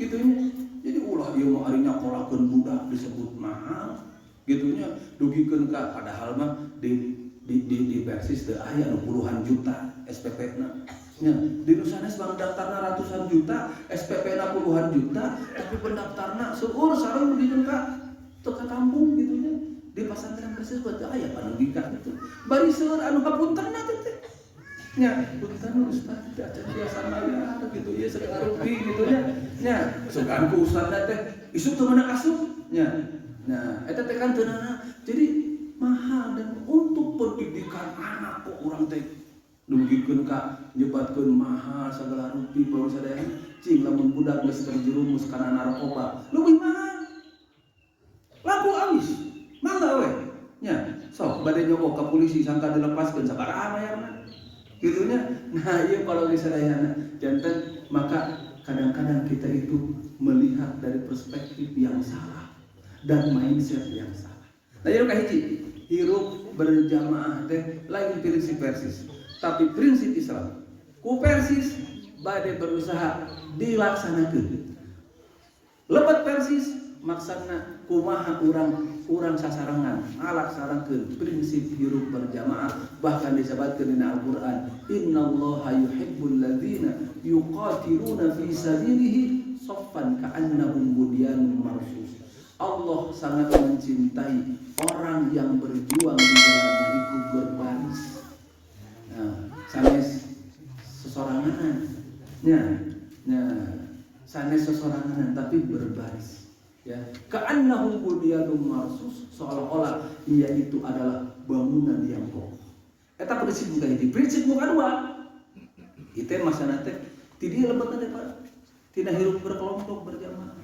Gitunya. Jadi ulah dia mau harinya kolakkeun budak disebut mahal. Gitunya dugikeun ka padahal mah di Persis teu aya puluhan juta SPP-na. Ya, di Nusanes bang daftarna ratusan juta, SPP-na puluhan juta, tapi pendaftarna seueur sareng dikeun ka teu katampung gitunya. Di pasantren Persis buat aya pendidikan itu. Bari seueur anu hapuntenna teh. Nya, punten Ustaz tidak ada biasa maya gitu ya sering rugi gitu nya. Nya, sukaan ku Ustazna teh isuk teu meunang asup. Nya. Nah, eta teh kan teu jadi mahal dan untuk pendidikan anak kok urang teh dugikeun ka nyebatkeun mahal sagala rupi baru sadaya cing lamun budak geus terjerumus kana narkoba leuwih mahal. Laku awis. Mangga we. Nya, sok bade nyogok ka polisi sangka dilepaskeun sabaraha bayarna. Gitunya. Nah, iya kalau di sadayana janten maka kadang-kadang kita itu melihat dari perspektif yang salah dan mindset yang salah. Nah, ieu kahiji, hirup berjamaah teh lain prinsip Persis, tapi prinsip Islam. Ku Persis bade berusaha dilaksanakeun. Lebat Persis maksudna kumaha urang sasarangan ngalaksanakeun prinsip hirup berjamaah, bahkan disebutkeun dina Al-Qur'an innallaha yuhibbul ladzina yuqatiluna fi sabilihi shaffan ka'annahum bunyanun marsus. Allah sangat mencintai orang yang berjuang di jalannya itu berbaris. Nah, sanes sesorangan. Sanes sesorangan tapi berbaris. Ya, ka'annahum bunyanun marsus, seolah-olah ia itu adalah bangunan yang kokoh. Eta prinsip muka ini. Prinsip muka dua. Itu masalah teh tidak lebat teh Pak. Tidak hirup berkelompok berjamaah.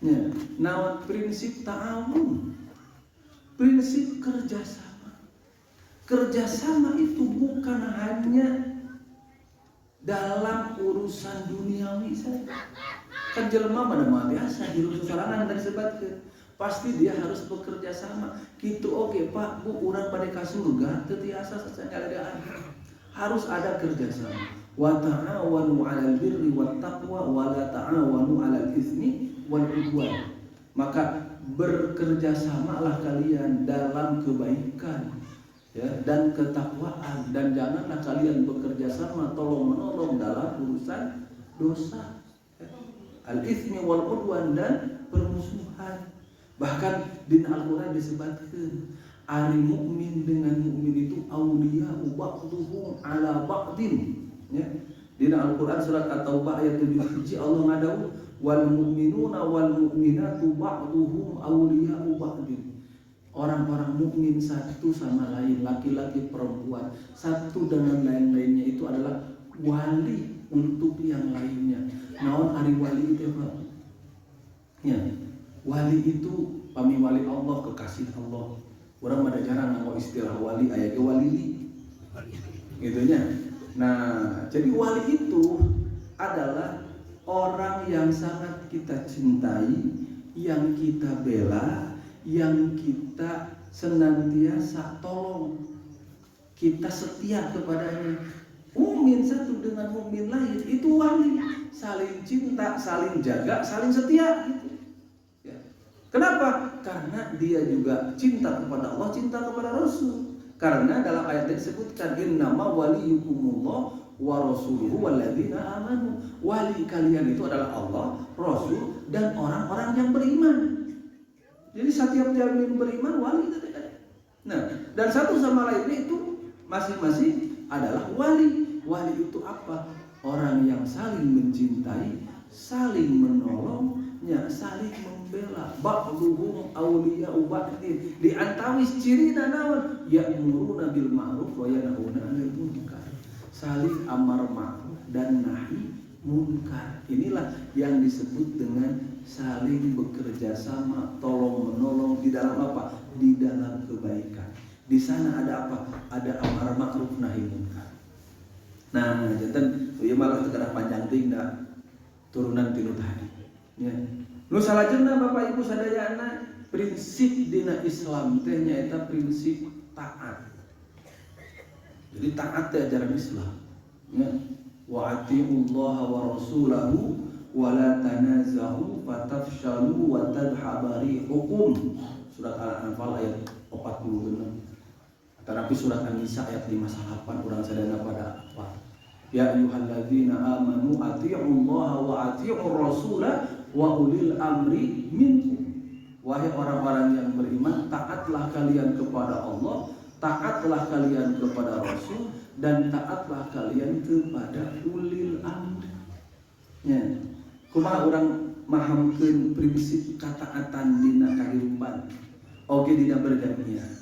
Ya, nawan prinsip ta'awun. Prinsip kerjasama. Kerjasama itu bukan hanya dalam urusan duniawi saja. Kan jelema mah biasa hirup sesorangan tadi disebutkeun. Pasti dia harus bekerja sama. Kitu oke Pak, Bu, urang bade ka surga teu tiasa sasanyadaan. Harus ada kerjasama. Wa ta'awanu 'alal birri wat taqwa wa la ta'awanu 'alal itsmi wal 'udwan. Maka bekerjasamalah kalian dalam kebaikan ya dan ketakwaan, dan janganlah kalian bekerja sama tolong-menolong dalam urusan dosa. Al-itsmi wal 'udwan dan permusuhan. Bahkan di Al-Qur'an disebutkan ari mukmin dengan mukmin itu auliya ba'dhum ala ba'din. Ya. Di Al-Qur'an surat At-Taubah ayat 7 Allah ngadawu wal mu'minuna wal mu'minatu ba'dhum auliya ba'din. Orang-orang mukmin satu sama lain, laki-laki perempuan, satu dengan lain-lainnya itu adalah wali untuk yang lainnya. Naon ari wali itu Pak? Ya. Wali itu pami wali Allah, kekasih Allah. Orang pada jarang ngomong istilah wali, aya ge walili. Gitu nya. Nah, jadi wali itu adalah orang yang sangat kita cintai, yang kita bela, yang kita senantiasa tolong. Kita setia kepadanya. Mukmin satu dengan mukmin lain itu wali, saling cinta, saling jaga, saling setia gitu. Ya. Kenapa? Karena dia juga cinta kepada Allah, cinta kepada Rasul. Karena dalam ayat ini disebutkan innama waliyukumullah wa rasuluhu walladzina amanu. Wali kalian itu adalah Allah, Rasul, dan orang-orang yang beriman. Jadi setiap yang beriman wali. Nah, dan satu sama lainnya itu masing-masing adalah wali. Wali itu apa? Orang yang saling mencintai, saling menolong, saling membela. Ba'duhum awliya'u ba'din. Di antawis cirina naon? Ya'muruna bil ma'ruf wa yanhauna 'anil munkar. Saling amar ma'ruf dan nahi munkar. Inilah yang disebut dengan saling bekerja sama, tolong menolong di dalam apa? Di dalam kebaikan. Di sana ada apa? Ada amar ma'ruf nahi munkar. Nah, jantan ieu malah teu kana panjang ting da turunan tilu tadi. Ya. Nu salajengna Bapak Ibu sadayana prinsip dina Islam teh nyaeta prinsip taat. Jadi taat teh ajaran Islam. Ya. Wa atiullaha wa rasulahu wa la tanazahu fatafshalu wa tadhhabu rihukum. Surat Al-Anfal ayat 46. Tetapi surat An-Nisa ayat 58 urang sadayana pada apa? Ya ayyuhalladzina amanu atiiullaha wa atiiur rasula wa ulil amri minkum. Wahai orang-orang yang beriman, taatlah kalian kepada Allah, taatlah kalian kepada Rasul, dan taatlah kalian kepada ulil amri. Ya. Kumaha urang mahamkeun prinsip kataatan dina kahirupan oge dina bergantian.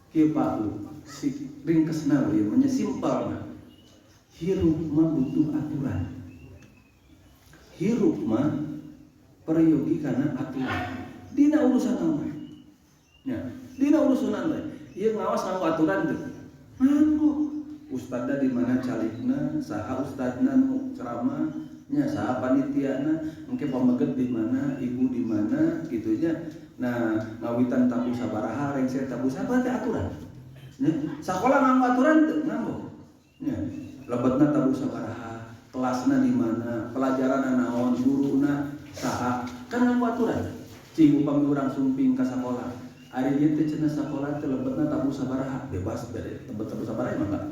Kieu Pak si ringkesna we menyesimpelna. Hirup mah butuh aturan. Hirup mah peryogi kana aturan. Dina urusan naon? Ya, dina urusan naon? Ieu ngawas nganggo aturan teu? Nganggo. Ustadna di mana calikna, saha ustadna nu ceramah, nya saha panitiana, engke pameget di mana, ibu di mana, kitu nya. Nah, ngawitan tabu sabaraha, rengse tabu sabaraha teh aturan. Nya, sakola nganggo aturan teu? Nganggo. Nya, lebetna tabu sabaraha, kelasna di mana, pelajaran naon, guruna saha, kan nganggo aturan. Cing upami urang sumping ka sakola. Ari ieu teh cenah sakola teh lebetna tabu sabaraha, bebas bade tabu sabaraha mah enggak.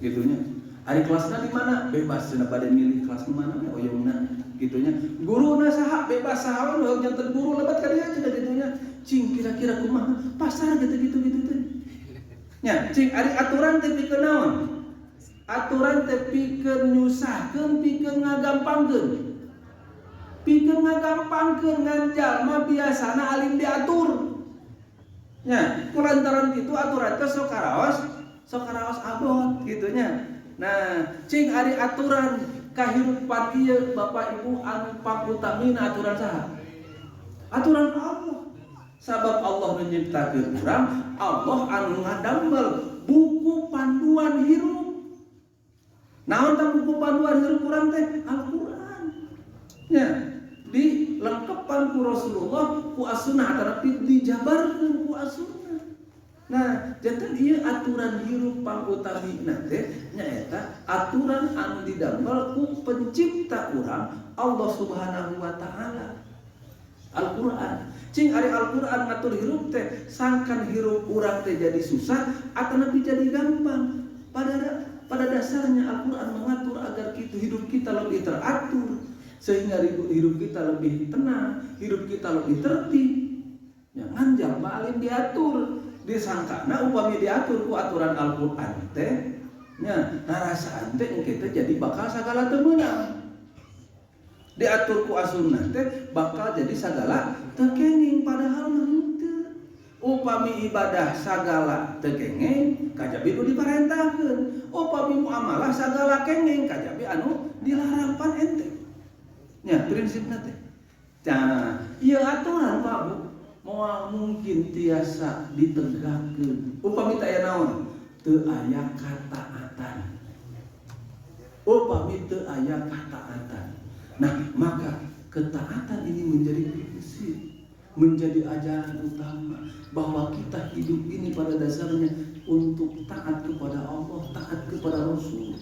Gitunya. Ari kelasna di mana? Bebas cenah bade milih kelas di mana we oyongna. Gitunya. Guruna saha? Bebas saha we janten guru lebat ka dieu cenah gitunya. Cing kira-kira kumaha? Pasar gitu teh. Nya, cing ari aturan teh pikeun naon? Aturan teh pikeun nyusahkeun, pikeun ngagampangkeun. Pikeun ngagampangkeun ngan jalma biasana alim diatur. Nya, kulantaran kitu aturan teh sok karaos abot gitunya. Nah, cing ari aturan kahirupan ieu Bapak Ibu anu pakutamina aturan saha? Aturan Allah. Sabab Allah menciptakeun urang, Allah anu ngadamel buku panduan hirup. Naon tah buku panduan hirup urang teh? Al-Qur'an. Ya, dilengkepan ku Rasulullah ku as-sunnah tapi dijabarkeun ku as-sunnah. Nah, janten ieu aturan hirup pangutamina teh nyaeta aturan anu didamel ku pencipta urang Allah Subhanahu wa taala. Al-Qur'an. Cing ari Al-Qur'an ngatur hirup teh sangkan hirup urang teh jadi susah atawa nepi jadi gampang. Pada dasarnya Al-Qur'an mengatur agar hidup kita lebih teratur sehingga hidup kita lebih tenang, hidup kita lebih tertib. Ya nganjal alim diatur, disangkana upami diatur ku aturan Al-Qur'an teh nya narasaan teh engke teh jadi bakal sagala teu meunang. Diatur ku as-sunnah teh bakal jadi sagala teu kenging padahal henteu. Upami ibadah sagala teu kenging kajabi nu diparentahkeun. Upami muamalah sagala kenging kajabi anu dilarang pan ente. Nya prinsipna teh. Nah, ieu aturan Pak Bu. moal mungkin tiasa ditegakkeun. Upami teu aya naon? Teu aya kataatan. Upami teu aya kataatan. Nah, maka ketaatan ini menjadi prinsip, menjadi ajaran utama bahwa kita hidup ini pada dasarnya untuk taat kepada Allah, taat kepada Rasul,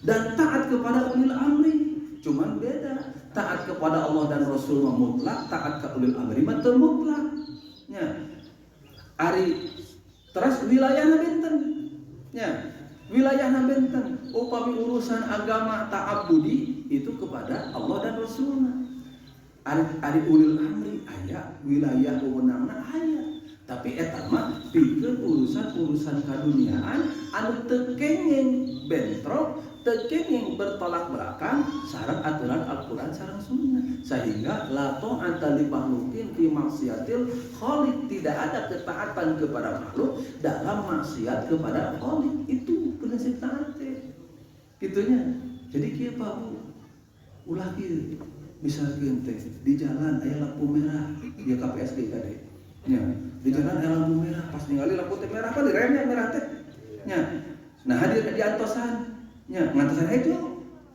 dan taat kepada ulil amri. Cuman beda, taat kepada Allah dan Rasul mutlak, taat kepada ulil amri mah teu mutlak. Nya. Ari terus wilayahna benten. Nya. Wilayahna benten. Upami urusan agama ta'abbudi itu kepada Allah dan Rasulna. Ari ulil amri aya, wilayah wewenangna aya. Tapi eta mah pikeun urusan-urusan kaduniaan anu teu kenging bentrok, teu kenging bertolak belakang sareng aturan Al-Qur'an sareng Sunnah. Sehingga la ta'ata li makhluqin fi maksiatil khaliq, tidak ada ketaatan kepada makhluk dalam maksiat kepada Khaliq. Itu prinsip taat teh. Kitunya. Jadi kieu Pak Bu. Ulah kieu. Misalkan teh di jalan aya lampu merah, dia KPSD tadi. Nya, di jalan aya lampu merah, pas ningali lampu teh merah apa diremnya merah teh. Nya. Nah, hadir di antosan. Nya, ngantosan itu.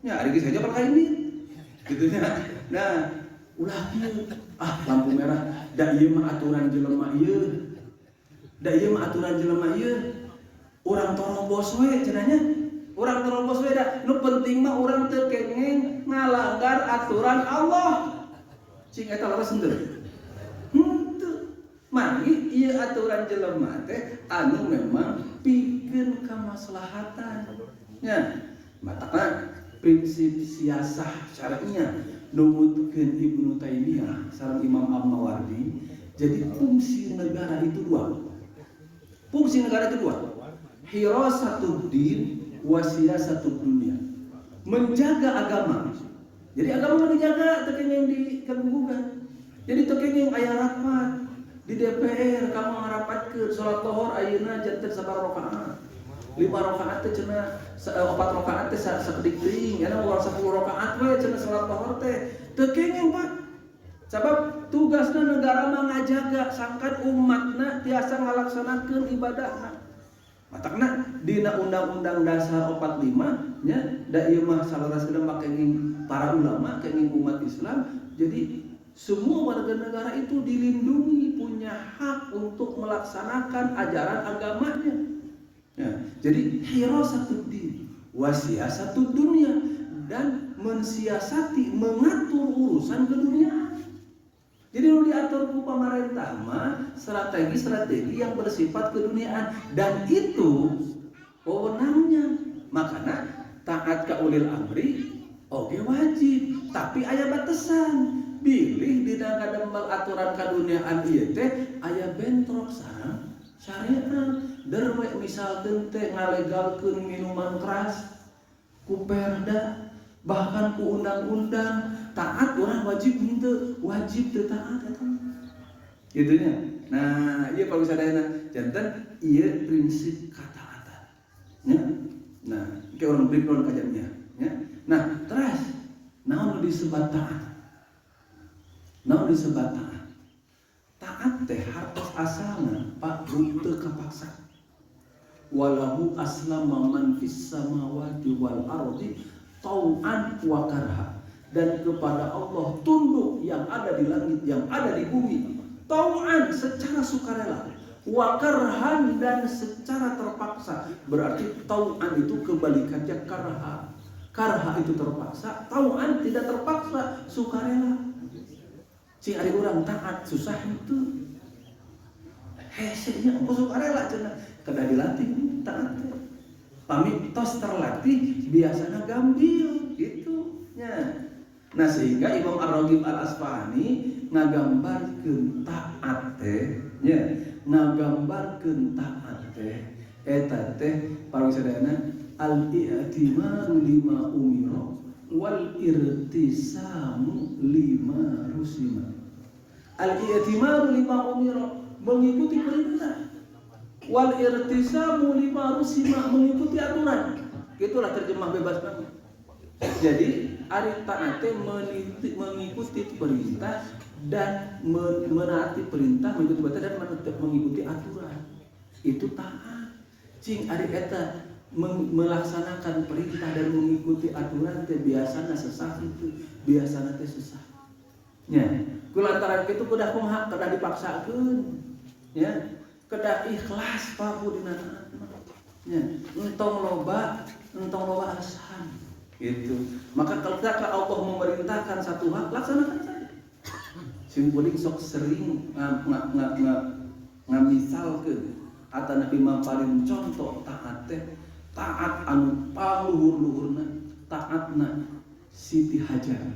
Nya, ari geus saja pakai ini. Gitu nya. Nah, ulah kieu. Lampu merah, da ieu mah aturan jelema ieu. Da ieu mah aturan jelema ieu. Urang torobos we cenanya. Urang terobos beda. Nu penting mah urang teu kengeng ngalanggar aturan Allah. Cing eta laras henteu. Henteu. Manggi ieu aturan jelema teh anu memang pikeun kamaslahatan. Nya, matakna prinsip siasah syar'inya numutkeun Ibnu Taimiyah sareng Imam Al-Mawardi. Jadi fungsi negara itu dua. Fungsi negara itu dua. Hirasatud din wasiyasatud dunia, menjaga agama. Jadi agama dijaga, teu kenging diganggu-gugat. Jadi teu kenging aya rapat di DPR kamu ngarapatkeun salat zuhur ayeuna janten sabaraha rakaat. 5 rakaat teh cenah 4 rakaat teh sakedik teuing, aya urang 10 rakaat we cenah salat zuhur teh. Teu kenging Pak. Sabab tugasna negara mah ngajaga sangkan umatna tiasa ngalaksanakeun ibadahna. Matakna dina Undang-Undang Dasar 45 nya da ieu mah salaraskeun kenging para ulama, kenging umat Islam. Jadi semua warga negara itu dilindungi, punya hak untuk melaksanakan ajaran agamanya. Ya, jadi hirasatud din, wasiyasatud dunia, dan mensiasati, mengatur urusan keduniaan. Jadi lu diatur ku pemerintah mah strategi-strategi yang bersifat keduniaan, dan itu wewenangnya. Makanya taat ka ulil amri oge wajib, tapi aya batasan. Bilih dina kadempel aturan kaduniaan ieu teh aya bentrok sareng syariat. Derwe misalkeun teh ngalegalkeun minuman keras ku perda, bahkan ku undang-undang, taat orang wajib henteu, wajib teu taat eta. Gitunya. Nah, ieu kalau sadayana janten ieu prinsip kataatan. Ya. Nah, ke orang breakdown kajamnya, ya. Nah, terus naon disebut taat? Naon disebut taat? Taat teh hartos asalna Pak teu kapaksa. Walahu aslama man fis samawati wal ardi tau'an wa karha, dan kepada Allah tunduk yang ada di langit, yang ada di bumi, tau'an secara sukarela, wa karhan dan secara terpaksa. Berarti tau'an itu kebalikannya karha. Karha itu terpaksa, tau'an tidak terpaksa, sukarela. Si ari urang taat susah itu. Hesenya engko sukarela cenah, kada dilatih taat. Pami tos terlatih biasanya gambil gitu nya. Nah, sehingga Imam Ar-Raghib Al-Asfahani ngagambarkeun taat teh nya, ngagambarkeun taat teh eta teh parusadana al-i'timaru lima umira wal irtisamu lima rusima. Al-i'timaru lima umira, mengikuti perintah, wal irtisamu lima rusima, mengikuti aturan. Itulah terjemah bebas banget. Jadi ari taat teh mengikuti perintah dan menaati perintah, mengikuti perintah dan mengikuti aturan. Itu taat. Cing ari eta melaksanakan perintah dan mengikuti aturan teh biasana sesah itu, biasana teh susah. Ya, kulantaran kitu kudah kumaha kedah dipaksakeun. Ya, kedah ikhlas pabu dina taat. Ya, entong loba alasan. Gitu. Maka ketika Allah memerintahkan satu hal, laksanakan saja. Simpuling sok sering ngamisalkeun atau Nabi maparin contoh taat anu paluhur-luhurna taatna Siti Hajar.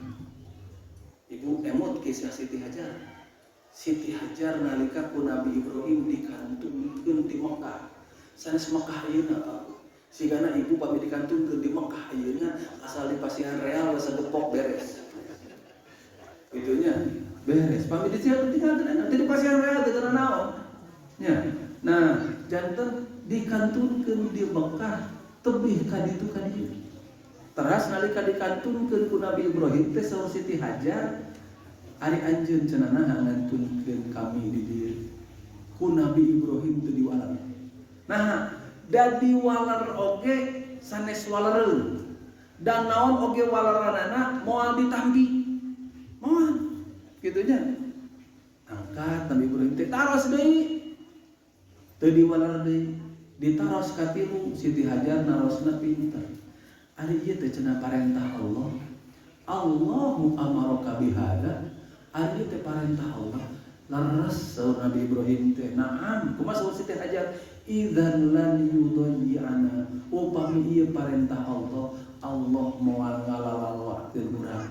Ibu emot kisah Siti Hajar. Siti Hajar nalika ku Nabi Ibrahim dikantungkeun di Mekah. Sanes Mekah ayeuna Pak. Sigana ibu pami dikantungkeun di Mekah ayeuna asal di Pasihan Real basa depok beres. Itunya beres. Pami disieu tinggal nanti di Pasihan Real teu kana naon. Ya. Nah, janten dikantungkeun di Mekah tebih ka ditu ka dieu. Teras nalika dikantungkeun ku Nabi Ibrahim teh saur Siti Hajar, ari anjeun cenah ngantunkeun kami di dieu. Ku Nabi Ibrahim teu diwalar. Nah, da diwalar oge sanes walareun. Dan naon oge walaranana moal ditambi. Moal. Kitu nya. Angkat Nabi Ibrahim teh taros deui. Teu diwalar deui, ditaros ka tilu. Siti Hajar narosna pinter. Ari ieu teh cenah parentah Allah. Allahu amaraka bihada. Ari teh parentah Allah. Laras saur Nabi Ibrahim teh, "Na'am." Kumaha saur Siti Hajar? "Idzan lan yudayyi'ana." Upami ieu parentah Allah, Allah moal ngalalalawakeun urang.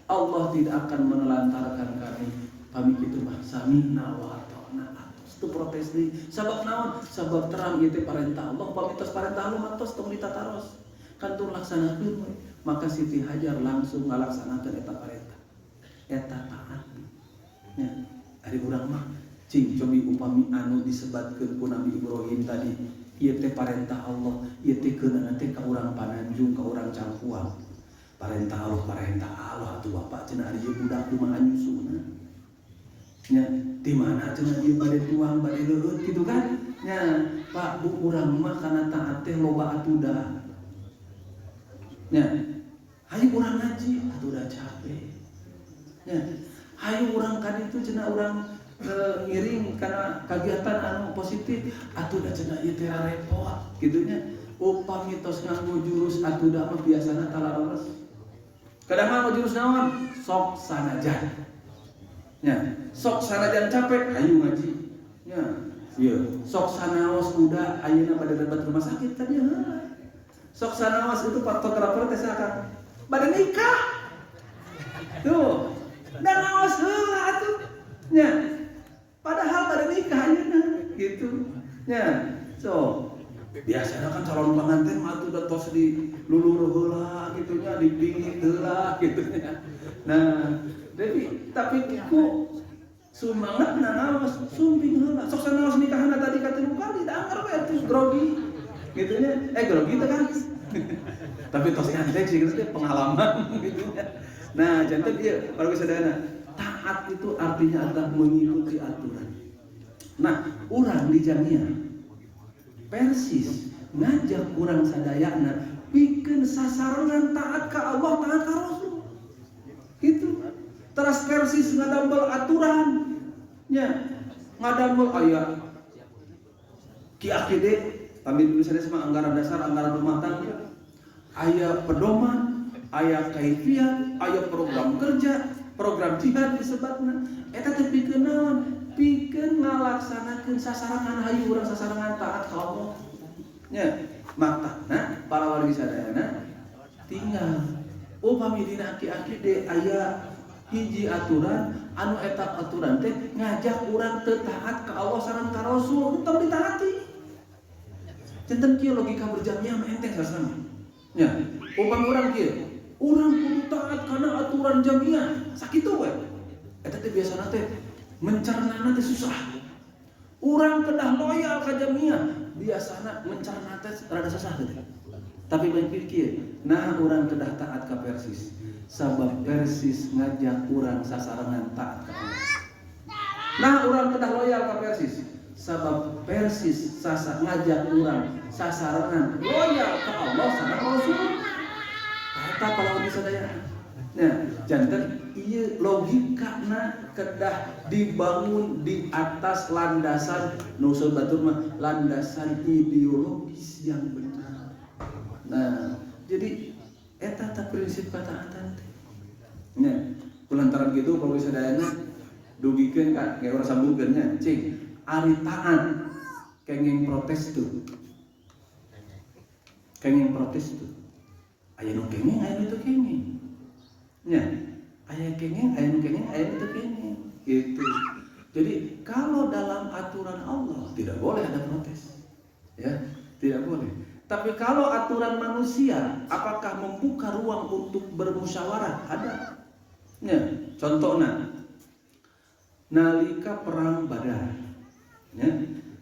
Allah tidak akan menelantarkan kami. Pami kitu mah samina wa ata'na. Itu protes deui. Sabab naon? Sabab terang ieu teh parentah Allah, pamitos parentah Allah matos tong ditataros. Kantun laksanakeun we. Maka Siti Hajar langsung ngalaksanakeun eta parentah. Eta taat. Ya, ari urang mah cing cobi upami anu disebatkeun ku Nabi Ibrahim tadi, ieu teh parentah Allah, ieu teh keunana teh ka urang pananjung, ka urang cangkuang. Parentah Allah atuh Bapak cenah ari ieu budak kumaha nyusuna. Ya, di mana cenah ieu bade tuang bade leueut gitu kan? Ya, Pak Bu urang mah kana taat teh loba atuda. Ya, hayu urang ngaji atuda capek. Ya, hayu urang ka ditu cenah urang ngiring karena kegiatan anu positif atuda cenah ieu teh repot kitu nya. Upami tos nganggo jurus atuda mah biasana tala leres. Kadang nganggo jurus naon? Sok sanajan. Ya, sok sanajan capek, ayo ngaji. Ya, ieu sok sanaos udah ayeuna bade berobat rumah sakit tadi heuh. Sok sanaos itu fotografer teh saha? Bade nikah. Tuh, dan awas heula atuh. Ya. Padahal bade nikah ayeuna gitu. Ya. So, biasanya kan calon pengantin mah atuh da tos di lulur heula gitu nya, dipingit heula gitu nya. Nah, tapi ku sumangat naos sumping heula. Sok sanaos nikahanna tadi ka 3 kali da anggar we atuh grogi. Gitu nya. Grogi teh kan. Tapi tos nyantai sih gitu pengalaman gitu nya. Nah, janten ieu para sadayana, taat itu artinya adalah mengikuti aturan. Nah, urang di jamiah persis ngajak urang sadayana pikeun sasarangan taat ka Allah, taat ka Rasul. Gitu. Teras persis ngadambel aturan. Nya, ngadambel aya Ki Akide, pamit dulu sadaya sama anggaran dasar, anggaran rumah tangga. Aya pedoman, aya kaifiat, aya program kerja, program jihad disebatna. Eta teh pikeun naon? Pikeun ngalaksanakeun sasarangan hayu urang sasarangan taat ka Allah. Nya, makna para wargi sadayana tinggal upami dina Ki Akide aya hiji aturan anu eta aturan teh ngajak urang teu taat ka Allah sareng ka Rasul teu ditaati. Janten kieu logika berjamiah mah enteng sasana. Ya, upami urang kieu, urang kudu taat kana aturan jamiah. Sakitu we. Eta teh biasana teh mencernana teh susah. Urang kedah loyal ka jamiah, biasana mencerna teh rada susah teh. Tapi baik pikir, nah orang kedah taat ke Persis, sabab Persis ngajak orang sasarangan taat ke Allah. Nah orang kedah loyal ke Persis, sabab Persis ngajak orang sasarangan loyal ke Allah sareng Rasul. Eta kalau bisa daya. Nah, janten ieu logikana kedah dibangun di atas landasan nusul batur mah landasan ideologis yang benar. Nah, jadi eta tak prinsip kataatan teh. Nya, kulantaran gitu kalau sadayana dugikeun ka kayak urang sambungkeun nya, cing, ari taat kenging protes tuh. Kenging protes tuh. Aya nu kenging, aya nu teu kenging. Nya, aya kenging, aya nu kenging, aya nu teu kenging. Gitu. Jadi kalau dalam aturan Allah tidak boleh ada protes. Ya, tidak boleh. Tapi kalau aturan manusia, apakah membuka ruang untuk bermusyawarah? Ada. Ya, contohnya, nalika perang Badar. Ya,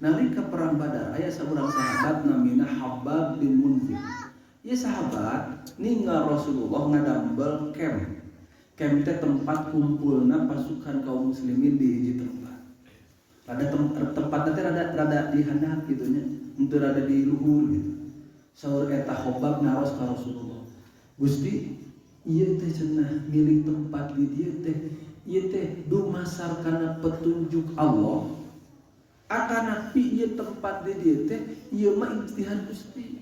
nalika perang Badar, aya saurang sahabat namina Habbab bin Munzir. Ieu sahabat ninggal Rasulullah ngadambel camp. Camp teh tempat kumpulna pasukan kaum muslimin di hiji tempat. Ada tempatnya teh rada di handap gitu nya, henteu rada di luhur gitu. Saur eta Habbab naros ka Rasulullah. Gusti, ieu teh cenah milik tempat di dieu teh, ieu teh dumasar kana petunjuk Allah. Akana pi ieu tempat di dieu teh, ieu mah ijtihad Gusti.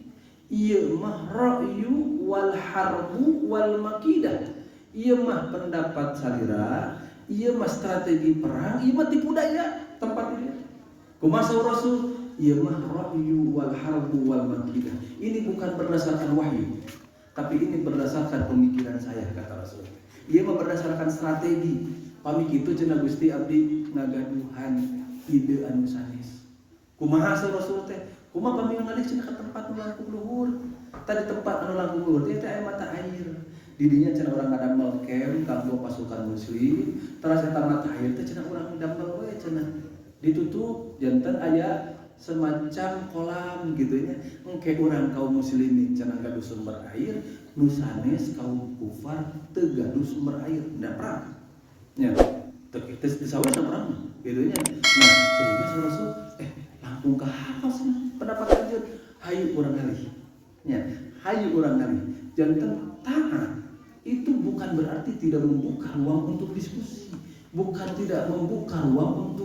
Ieu mah ra'yu wal harbu wal makidah. Ieu mah pendapat salira, ieu mah strategi perang, ieu mah tipu daya tempat di dieu. Kumaha saur Rasul? Ieu mah ra'yu wal harbu wal makidah. Ini bukan berdasarkan wahyu, tapi ini berdasarkan pemikiran saya, kata Rasul. Ieu mah berdasarkan strategi. Pami kitu cenah Gusti abdi ngagaduhan ide anu sanes. Kumaha saur Rasul teh? Kumaha pami ngalih cenah ka tempat nu langkung luhur. Tadi tempat anu langkung luhur teh aya mata air. Di dinya cenah urang ngadamel camp kanggo pasukan muslim. Terus eta mata air teh cenah urang ndamel we cenah. Ditutup janten aya semacam kolam gitu nya. Engke urang kaum muslimin cenah gaduh sumber air, nu sanes kaum kufar teu gaduh sumber air, nda perang. Nya, teu disawer perang gitu nya. Nah, sehingga Rasul langkung ka hafal pendapat lanjut, hayu urang ngalih. Nya, hayu urang ngalih. Janten taat itu bukan berarti tidak membuka ruang untuk diskusi, bukan tidak membuka ruang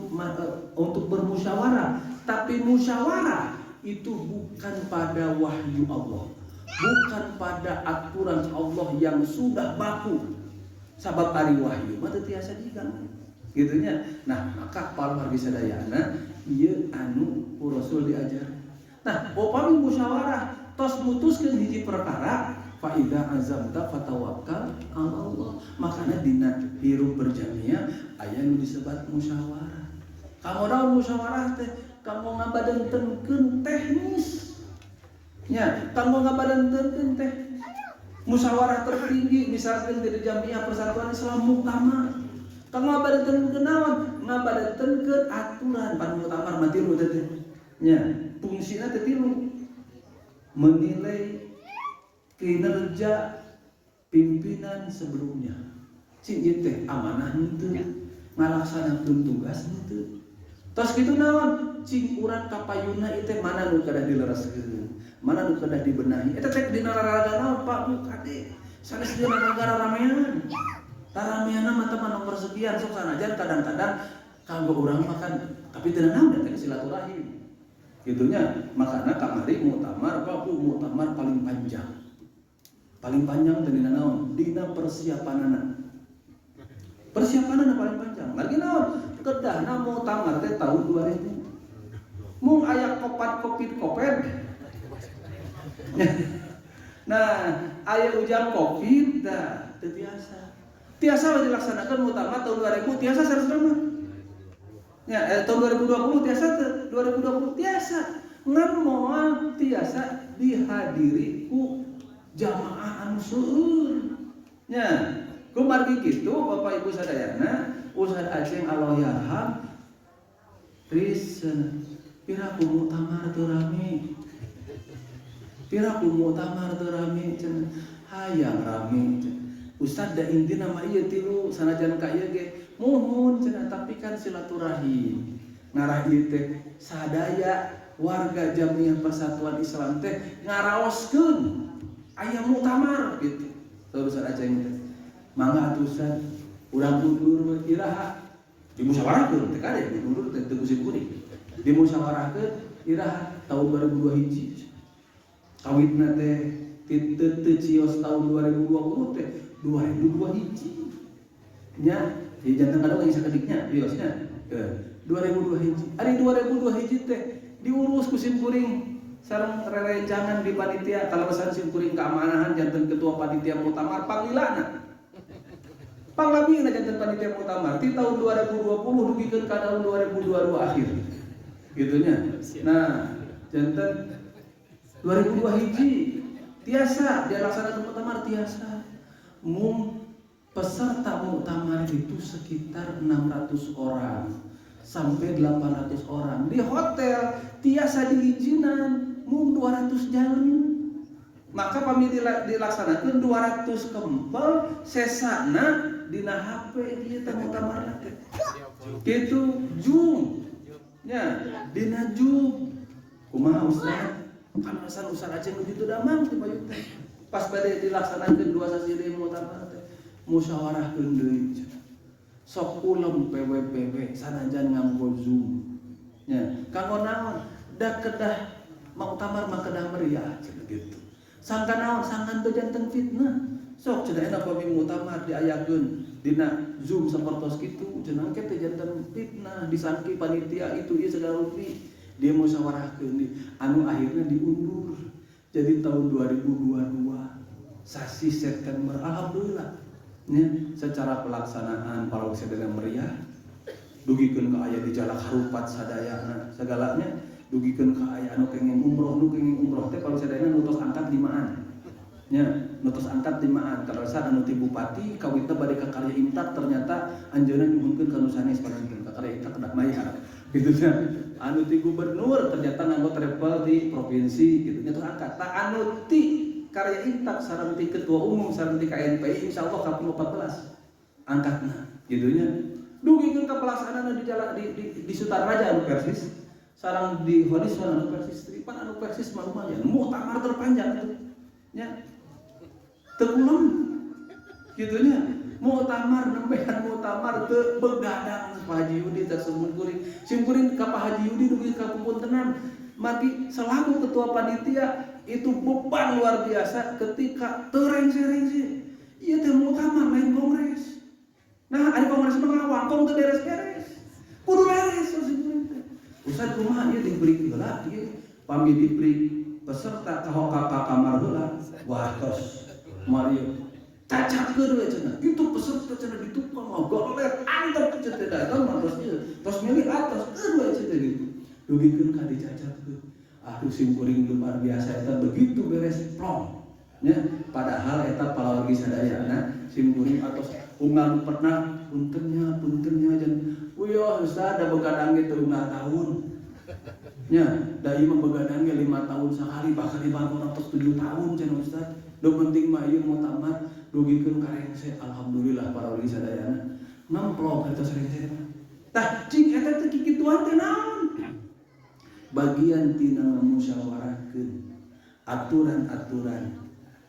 untuk bermusyawarah, tapi musyawarah itu bukan pada wahyu Allah, bukan pada aturan Allah yang sudah baku. Sabab ari wahyu mah teu tiasa digang. Gitunya. Nah, maka para wargi sadayana ieu anu ku Rasul diajar. Nah, upami musyawarah tos mutuskeun hiji perkara, fa idza azamta fatawakkal 'ala Allah. Makana dina hirup berjamiah aya nu disebat musyawarah. Kamu naon musyawarah teh? Kamu ngabadentenkeun teknis. Nya, kamu ngabadentenkeun teh. Musyawarah tertinggi misalkan di Jamiah Persatuan Islam Muktamar. Kamu ngabadentenkeun naon? Ngabadentenkeun aturan pan muktamar mah tilu teh. Nya, fungsina teh tilu. Menilai kinerja pimpinan sebelumnya. Cing ieu teh amanah henteu, ngalaksanakeun tugas henteu. Tos kitu naon? Cing urang kapayuna ieu teh mana nu kedah dilereskeun, mana nu kedah dibenahi. Eta teh dina raraga naon Pak Bu Kade? Sanes dina raraga ramean. Rameanna mah teh nomor sekian sok sanajan kadang-kadang kanggo urang makan, tapi teu naon teh silaturahim. Gitunya, makanya kamari muktamar apa Bu muktamar paling panjang. Paling panjang teh dina naon? Dina persiapanana. Persiapanana paling panjang. Lagi naon? Kedahna muktamar teh tahun 2000. Mung aya Covid. Nah, aya ujang Covid dah teu tiasa. Tiasa dilaksanakeun muktamar tahun 2000 tiasa saresna. Ya, tahun 2020 tiasa 2020 tiasa ngan moal tiasa dihadiri ku jamaah anu seueur. Nya, kumargi kitu Bapak Ibu sadayana, Ustaz Aceng Allahyarham risen piraku muktamar teu rame. Pira ku muktamar teu rame cenah. Hayang rame cenah. Ustad da inti nama ieu tilu sanajan ka ieu ge muhun cenah tapi kan silaturahim. Ngarah ieu teh sadaya warga Jamiah Persatuan Islam teh ngaraoskeun aya muktamar gitu. Terusan aceng teh. Mangga atuh Ustad, urang undur we iraha dimusyawarahkeun teh kade undur teh teu kusim kuring. Dimusyawarahkeun iraha tahun 2021. Kawitna teh teu cios tahun 2020 teh 2021. Nya, di janten kadang geus sakediknya ciosnya. 2021. Ari 2021 teh diurus ku sim kuring sareng rerencangan di panitia kalawasan sim kuring keamanahan janten ketua panitia muktamar panglilana. Panglabina janten panitia muktamar ti tahun 2020 dugikeun ka tahun 2022 akhir. Gitunya. Nah, janten 2021 tiasa dia laksanakan muktamar tiasa. Peserta muktamar itu sekitar 600 orang sampai 800 orang. Di hotel tiasa diizinan 200 jalan. Maka pami dilaksanakan 200 kempel sesana dina HP ieu teh muktamar teh. Kitu Zoom. Nya, dina Zoom. Kumaha Ustaz? Kan urusan Aceh nu ditu damang ti bayu teh. Pas bade dilaksanakeun dua sasi deui muktamar teh, musyawarahkeun deui. Sok ulem PWPW sanajan nganggo Zoom. Nya, kanggo naon? Da kedah muktamar mah kedah meriah cenah gitu. Sangka naon? Sangkan teu janten fitnah. Sok cenah enak pami muktamar diayakeun dina Zoom sapertos kitu cenah ke teh janten fitnah disangki panitia itu ieu segala rupi. Dia musyawarahkeun anu akhirnya diundur jadi tahun 2022 sasi September. Alhamdulillah ya, secara pelaksanaan para sedaya meriah dugikeun ka aya di jalak harupat sadayana segalanya dugikeun ka aya anu kenging umroh teh para sedayana nutos angkat 5an nya nutos angkat 5an kalau saat anu ti bupati kawitna bade ka karya imtak ternyata anjeunna nyuhunkeun ka nu sanes paranteun ka karya imtak kedak mayar gitu nya. Anu ti gubernur ternyata nganggo travel di provinsi gitu nya terus angkat. Tah anu ti karya imtak sareng ti ketua umum sareng ti KNPI insyaallah ka 14 angkatna gitu nya. Dugikeun ka pelaksanaan di Sutarraja anu persis sareng di Horizon anu persis tripan anu persis mah lumayan muktamar terpanjang itu nya. Teu ulem gitu nya. Muktamar nembehan muktamar teu begadang Pak Haji Yudi tersebut kuring. Sim kuring ka Pak Haji Yudi dugi ka puntenan. Maki selaku ketua panitia itu beban luar biasa ketika terengse-rengse. Ieu teh muktamar lain kongres. Nah, ada kongres mah ngawangkong teu beres-beres. Kudu beres sim kuring teh. Ustaz kumaha ieu diberi heula ieu pami diberi peserta ka kamar heula. Wah tos Mario cacakeun we cenah. Itu peserta cenah ditukang golet antep cenah datang terus ieu. Tos milih atas we cenah gitu. Dugikeun ka dicacakeun. Aduh sim kuring luar biasa eta begitu beres plong. Nya padahal eta palawargi sadayana sim kuring atos unggal pernah puntennya jan uyuh Ustaz da begadang ge 3 tahun. Nya da ieu mah begadang ge 5 tahun sakali bahkan dibangun atos 7 tahun cenah Ustaz. Do penting mah ieu muktamar dugikeun ka rengse. Alhamdulillah para wali sadayana nemplok eta rengse. Tah cing eta teh kikituan teh naon? Bagian tina musyawarahkeun aturan-aturan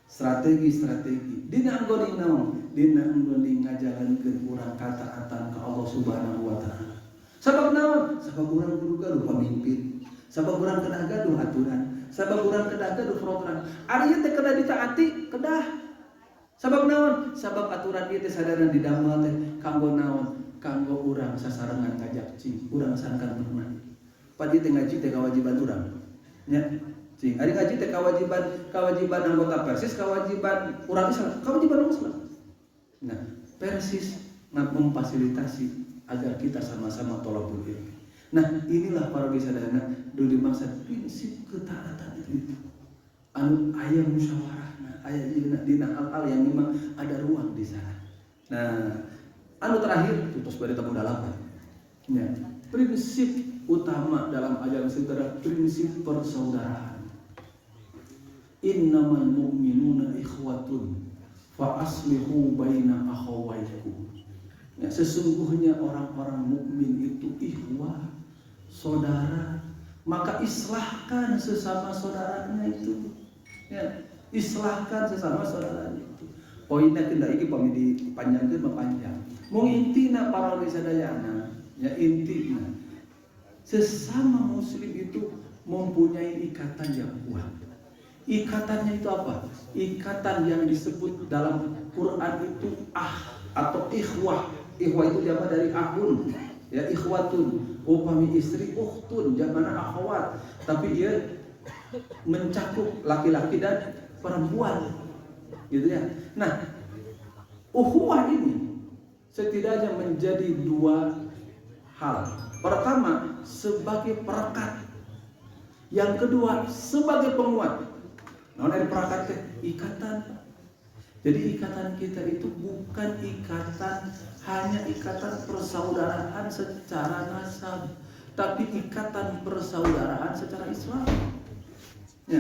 strategi-strategi dina anggoning naon? Dina anggoning ngajalankeun urang kataatan ka Allah Subhanahu wa taala. Sabab naon? Sabab urang kudu gaduh pamimpin. Sabab urang kedah gaduh aturan. Sabab urang kedah gaduh program. Ari ieu teh kedah ditaati, kedah. Sabab naon? Sabab aturan ieu teh sadana didamel teh kanggo naon? Kanggo urang sasarengan ngajak cing, urang sangkan pernah. Padi teh ngaji teh kewajiban urang. Nya, cing. Ari ngaji teh kewajiban anggota Persis, kewajiban urang Islam, kewajiban Muslim. Nah, Persis memfasilitasi agar kita sama-sama thalabul ilmi. Nah, inilah para bisadana dulu dimaksud prinsip ketaatan itu. Anu aya musyawarahna, aya dina hal-hal yang memang ada ruang di sana. Nah, anu terakhir tutus bari tamu dalapan. Ya, prinsip utama dalam ajaran saudara prinsip persaudaraan. Innamal mu'minuna ikhwatun fa aslihu baina akhawaykum. Ya, sesungguhnya orang-orang mukmin itu ikhwah, saudara, maka islahkan sesama saudaranya itu. Ya, islahkan sesama saudaranya itu. Poinnya tidak ini pami dipanjangkeun panjang. Mung intina para sadayana, ya intina sesama muslim itu mempunyai ikatan yang kuat. Ikatannya itu apa? Ikatan yang disebut dalam Quran itu atau ikhwah. Ikhwah itu jamak dari ahun, ya ikhwatun. Upami istri ukhtun, jamakna akhwat. Tapi dia mencakup laki-laki dan perempuan, gitu ya. Nah, ukhuwah ini setidaknya menjadi dua hal. Pertama, sebagai perekat. Yang kedua, sebagai penguat. Nah, dari perekat ikatan. Jadi ikatan kita itu bukan ikatan hanya ikatan persaudaraan secara nasab, tapi ikatan persaudaraan secara Islam. Ya.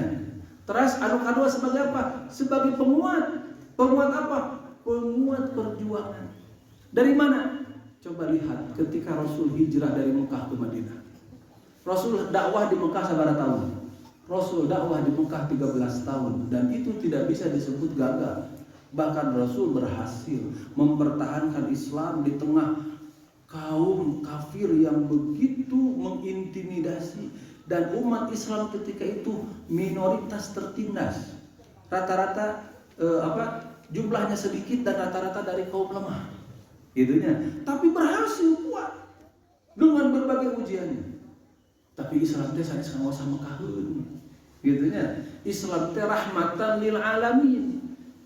Terus anu kedua sebagai apa? Sebagai penguat. Penguat apa? Penguat perjuangan. Dari mana? Coba lihat ketika Rasul hijrah dari Mekah ke Madinah. Rasul dakwah di Mekah sabaraha tahun? Rasul dakwah di Mekah 13 tahun dan itu tidak bisa disebut gagal. Bahkan Rasul berhasil mempertahankan Islam di tengah kaum kafir yang begitu mengintimidasi, dan umat Islam ketika itu minoritas tertindas. Rata-rata jumlahnya sedikit dan rata-rata dari kaum lemah. Gitunya. Tapi berhasil kuat dengan berbagai ujiannya. Tapi Islam teh sanes ngawas mekaheun. Gitunya. Islam teh rahmatan lil alamin,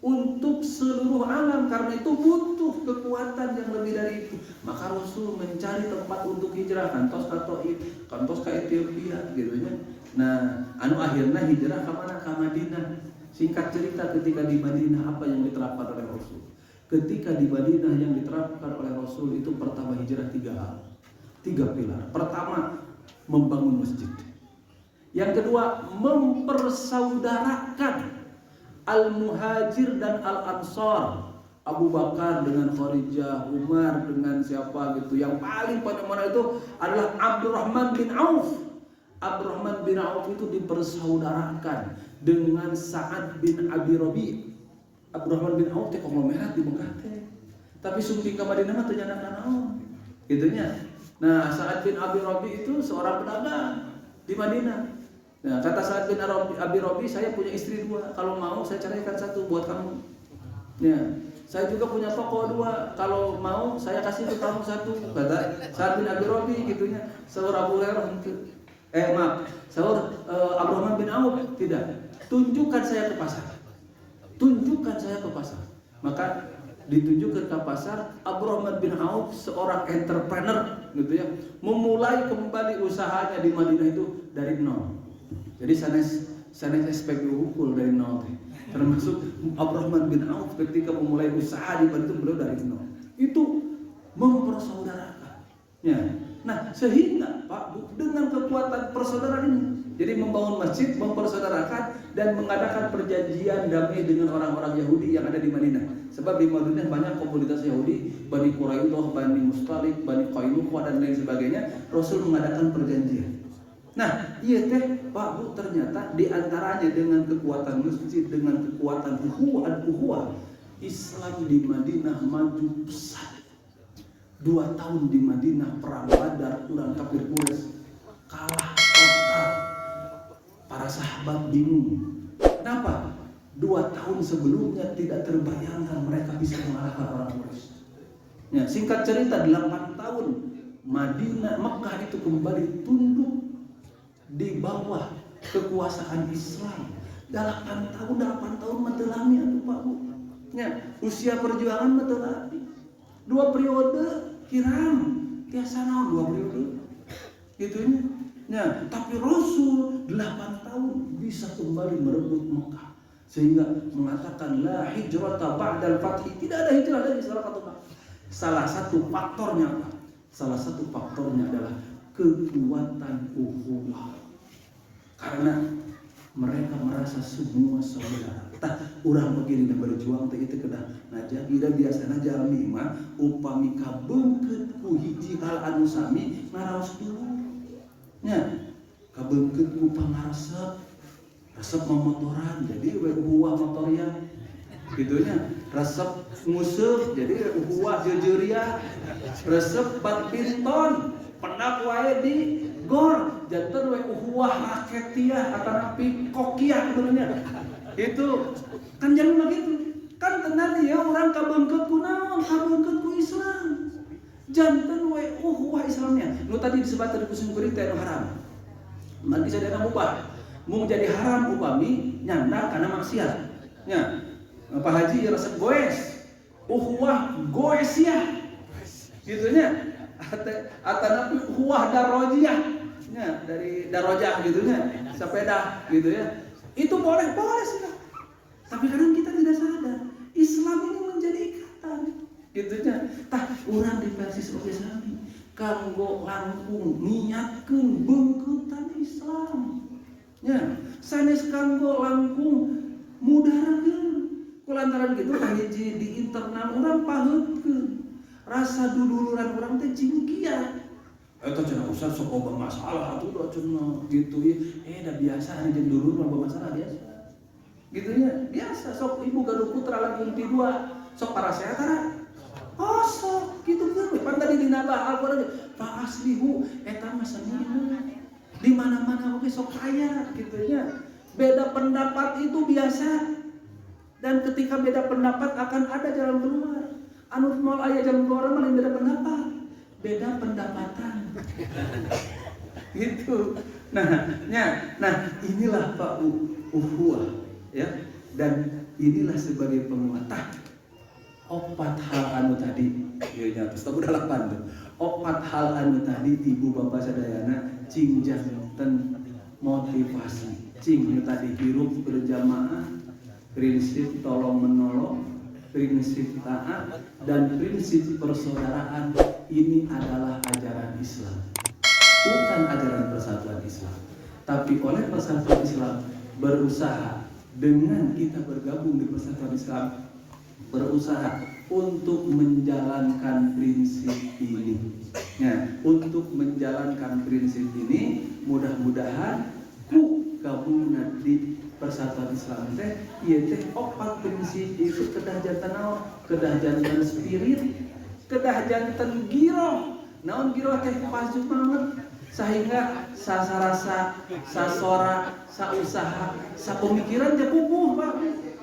untuk seluruh alam, karena itu butuh kekuatan yang lebih dari itu. Maka Rasul mencari tempat untuk hijrah, kantos ka Thaif, kantos ka Ethiopia, gitu ya. Nah, anu akhirnya hijrah ke mana? Ke Madinah. Singkat cerita, ketika di Madinah apa yang diterapkan oleh Rasul? Ketika di Madinah yang diterapkan oleh Rasul itu pertama hijrah 3 hal. 3 pilar. Pertama, membangun masjid. Yang kedua, mempersaudarakan Al-Muhajir dan Al-Ansar, Abu Bakar dengan Kharijah, Umar dengan siapa gitu. Yang paling pada mana itu adalah Abdurrahman bin Auf. Abdurrahman bin Auf itu dipersaudarakan dengan Sa'ad bin Abi Rabi. Abdurrahman bin Auf teh konglomerat di Mekah teh. Tapi sumping ke Madinah mah teu nyana naon. Gitunya. Nah, Sa'ad bin Abi Rabi itu seorang pedagang di Madinah. Nah, kata Sa'ad bin Abi Rabi, saya punya istri 2. Kalau mau saya ceraikan 1 buat kamu. Ya, saya juga punya toko 2. Kalau mau saya kasih ke kamu 1. Kata Sa'ad bin Abi Rabi gitunya. Saur Abu Hurairah saur Abdurrahman bin Auf tidak. Tunjukkan saya ke pasar. Tunjukkan saya ke pasar. Maka ditunjukkan ke pasar. Abdurrahman bin Auf seorang entrepreneur gitu ya, memulai kembali usahanya di Madinah itu dari nol. Jadi sanes SPBU hukul dari nol. Termasuk Abdurrahman bin Auf ketika memulai usaha di Madinah beliau dari nol. Itu mempersaudarakan. Ya. Nah, sehingga Pak dengan kekuatan persaudaraan ini, jadi membangun masjid, mempersaudarakan dan mengadakan perjanjian damai dengan orang-orang Yahudi yang ada di Madinah. Sebab di Madinah banyak komunitas Yahudi, Bani Quraidah, Bani Mustalik, Bani Qainuqah dan lain sebagainya. Rasul mengadakan perjanjian. Nah, iya teh Pak Bu, ternyata diantaranya dengan kekuatan masjid, dengan kekuatan ukhuwah, Islam di Madinah maju pesat. 2 tahun di Madinah perang Badar, urang kafir Quraisy kalah total. Para sahabat bingung. Kenapa? 2 tahun sebelumnya tidak terbayangkan mereka bisa mengalahkan orang Quraisy. Ya, singkat cerita 8 tahun Madinah, Mekah itu kembali tunduk di bawah kekuasaan Islam. 8 tahun mentelami atuh Pak Bu. Ya, usia perjuangan mentelami. 2 periode kiram tiasa naon 2 periode. Gitunya. Ya, tapi Rasul 8 tahun bisa kembali merebut Mekah. Sehingga mengatakan la hijrata ba'dal fath. Tidak ada hijrah lagi setelah Fathu Mekah. Salah satu faktornya apa? Salah satu faktornya adalah kekuatan ukhuwah. Karena mereka merasa semua saudara. Tah urang begini dan berjuang teh itu kedah naja ida biasana jalmi mah upami kabeungkeut ku hiji hal anu sami ngaraos dulu nya kabeungkeut ku pangaresep resep memotoran jadi we uhuah motorian gitunya resep nguseup jadi uhuah jeujeurian resep badminton pendak wae di gor janten we uhuah raketia atanapi kokiah sebenarnya itu kan jangan begitu kan tenan ya orang kabeungkeut ku naon kabeungkeut ku Islam janten we uhuah Islamnya nu tadi disebut tadi kusun kuring teh haram mandi sadayana mubah mung jadi haram upami nyanda kana maksiat nya Pak Haji resep goes uhuah goes ya gitu nya atanapi uhuah darojiyah nya dari darojah gitu nya sepeda gitu ya itu boleh sih tapi kadang kita tidak sadar Islam ini menjadi ikatan gitu nya tah urang di Persis oge sami kanggo langkung niatkeun beungkeutan Islam nya sanes kanggo langkung mudahkeun kulantaran kitu hiji di internal urang paheutkeun rasa duduluran urang teh cingkiat eta cenah usah sok loba masalah atuh da cenah gitu ya da biasa anu jeung dulur mah masalah biasa gitu nya biasa sok ibu gaduh putra lagi di dua sok para sehat tara oh sok gitu kan pan tadi dina Al-Qur'an fa aslihu eta mah sanina di mana-mana oke sok kaya gitu nya beda pendapat itu biasa dan ketika beda pendapat akan ada jalan keluar anu moal aya jalan keluar mah beda pendapat beda pendapatan gitu nah inilah Pak uhuah ya dan inilah sebagai penguatah opat hal anu tadi ya nyata udah 8 tuh opat hal anu tadi ibu bapak sadayana cing janten motivasi cing tadi hirup berjamaah prinsip tolong menolong prinsip taat dan prinsip persaudaraan ini adalah ajaran Islam bukan ajaran persatuan Islam tapi oleh persatuan Islam berusaha dengan kita bergabung di persatuan Islam berusaha untuk menjalankan prinsip ini ya, untuk menjalankan prinsip ini mudah-mudahan ku gabungna di persatuan Islam teh ieu teh opat prinsip itu kedah janten naon kedah janten spirit kedah janten giro naon giro teh paju banget sehingga sasarasa sasora sausaha sapemikiran teh pupuh Pak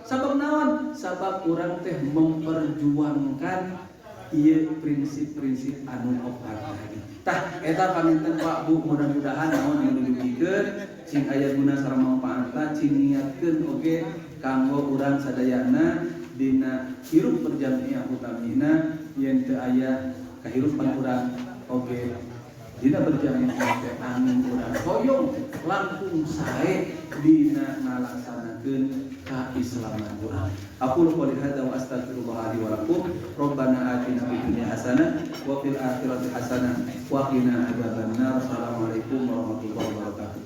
sabab naon sabab urang teh memperjuangkan ieu prinsip-prinsip anu opat tadi tah eta paminten Pak Bu mudah-mudahan naon yang didugikeun cing aya guna sareng manfaatna cing niatkeun oge kanggo urang sadayana dina hirup berjamiah utamina yen teu aya kahirupan urang oge dina berjamiah teh angin urang hoyong langkung sae dina ngalaksanakeun kaislaman urang. Aku qouli hadza wa astaghfirullah li wa lakum. Rabbana atina fid dunya hasanah wa fil akhirati hasanah wa qina adzabannar. Assalamualaikum warahmatullahi wabarakatuh.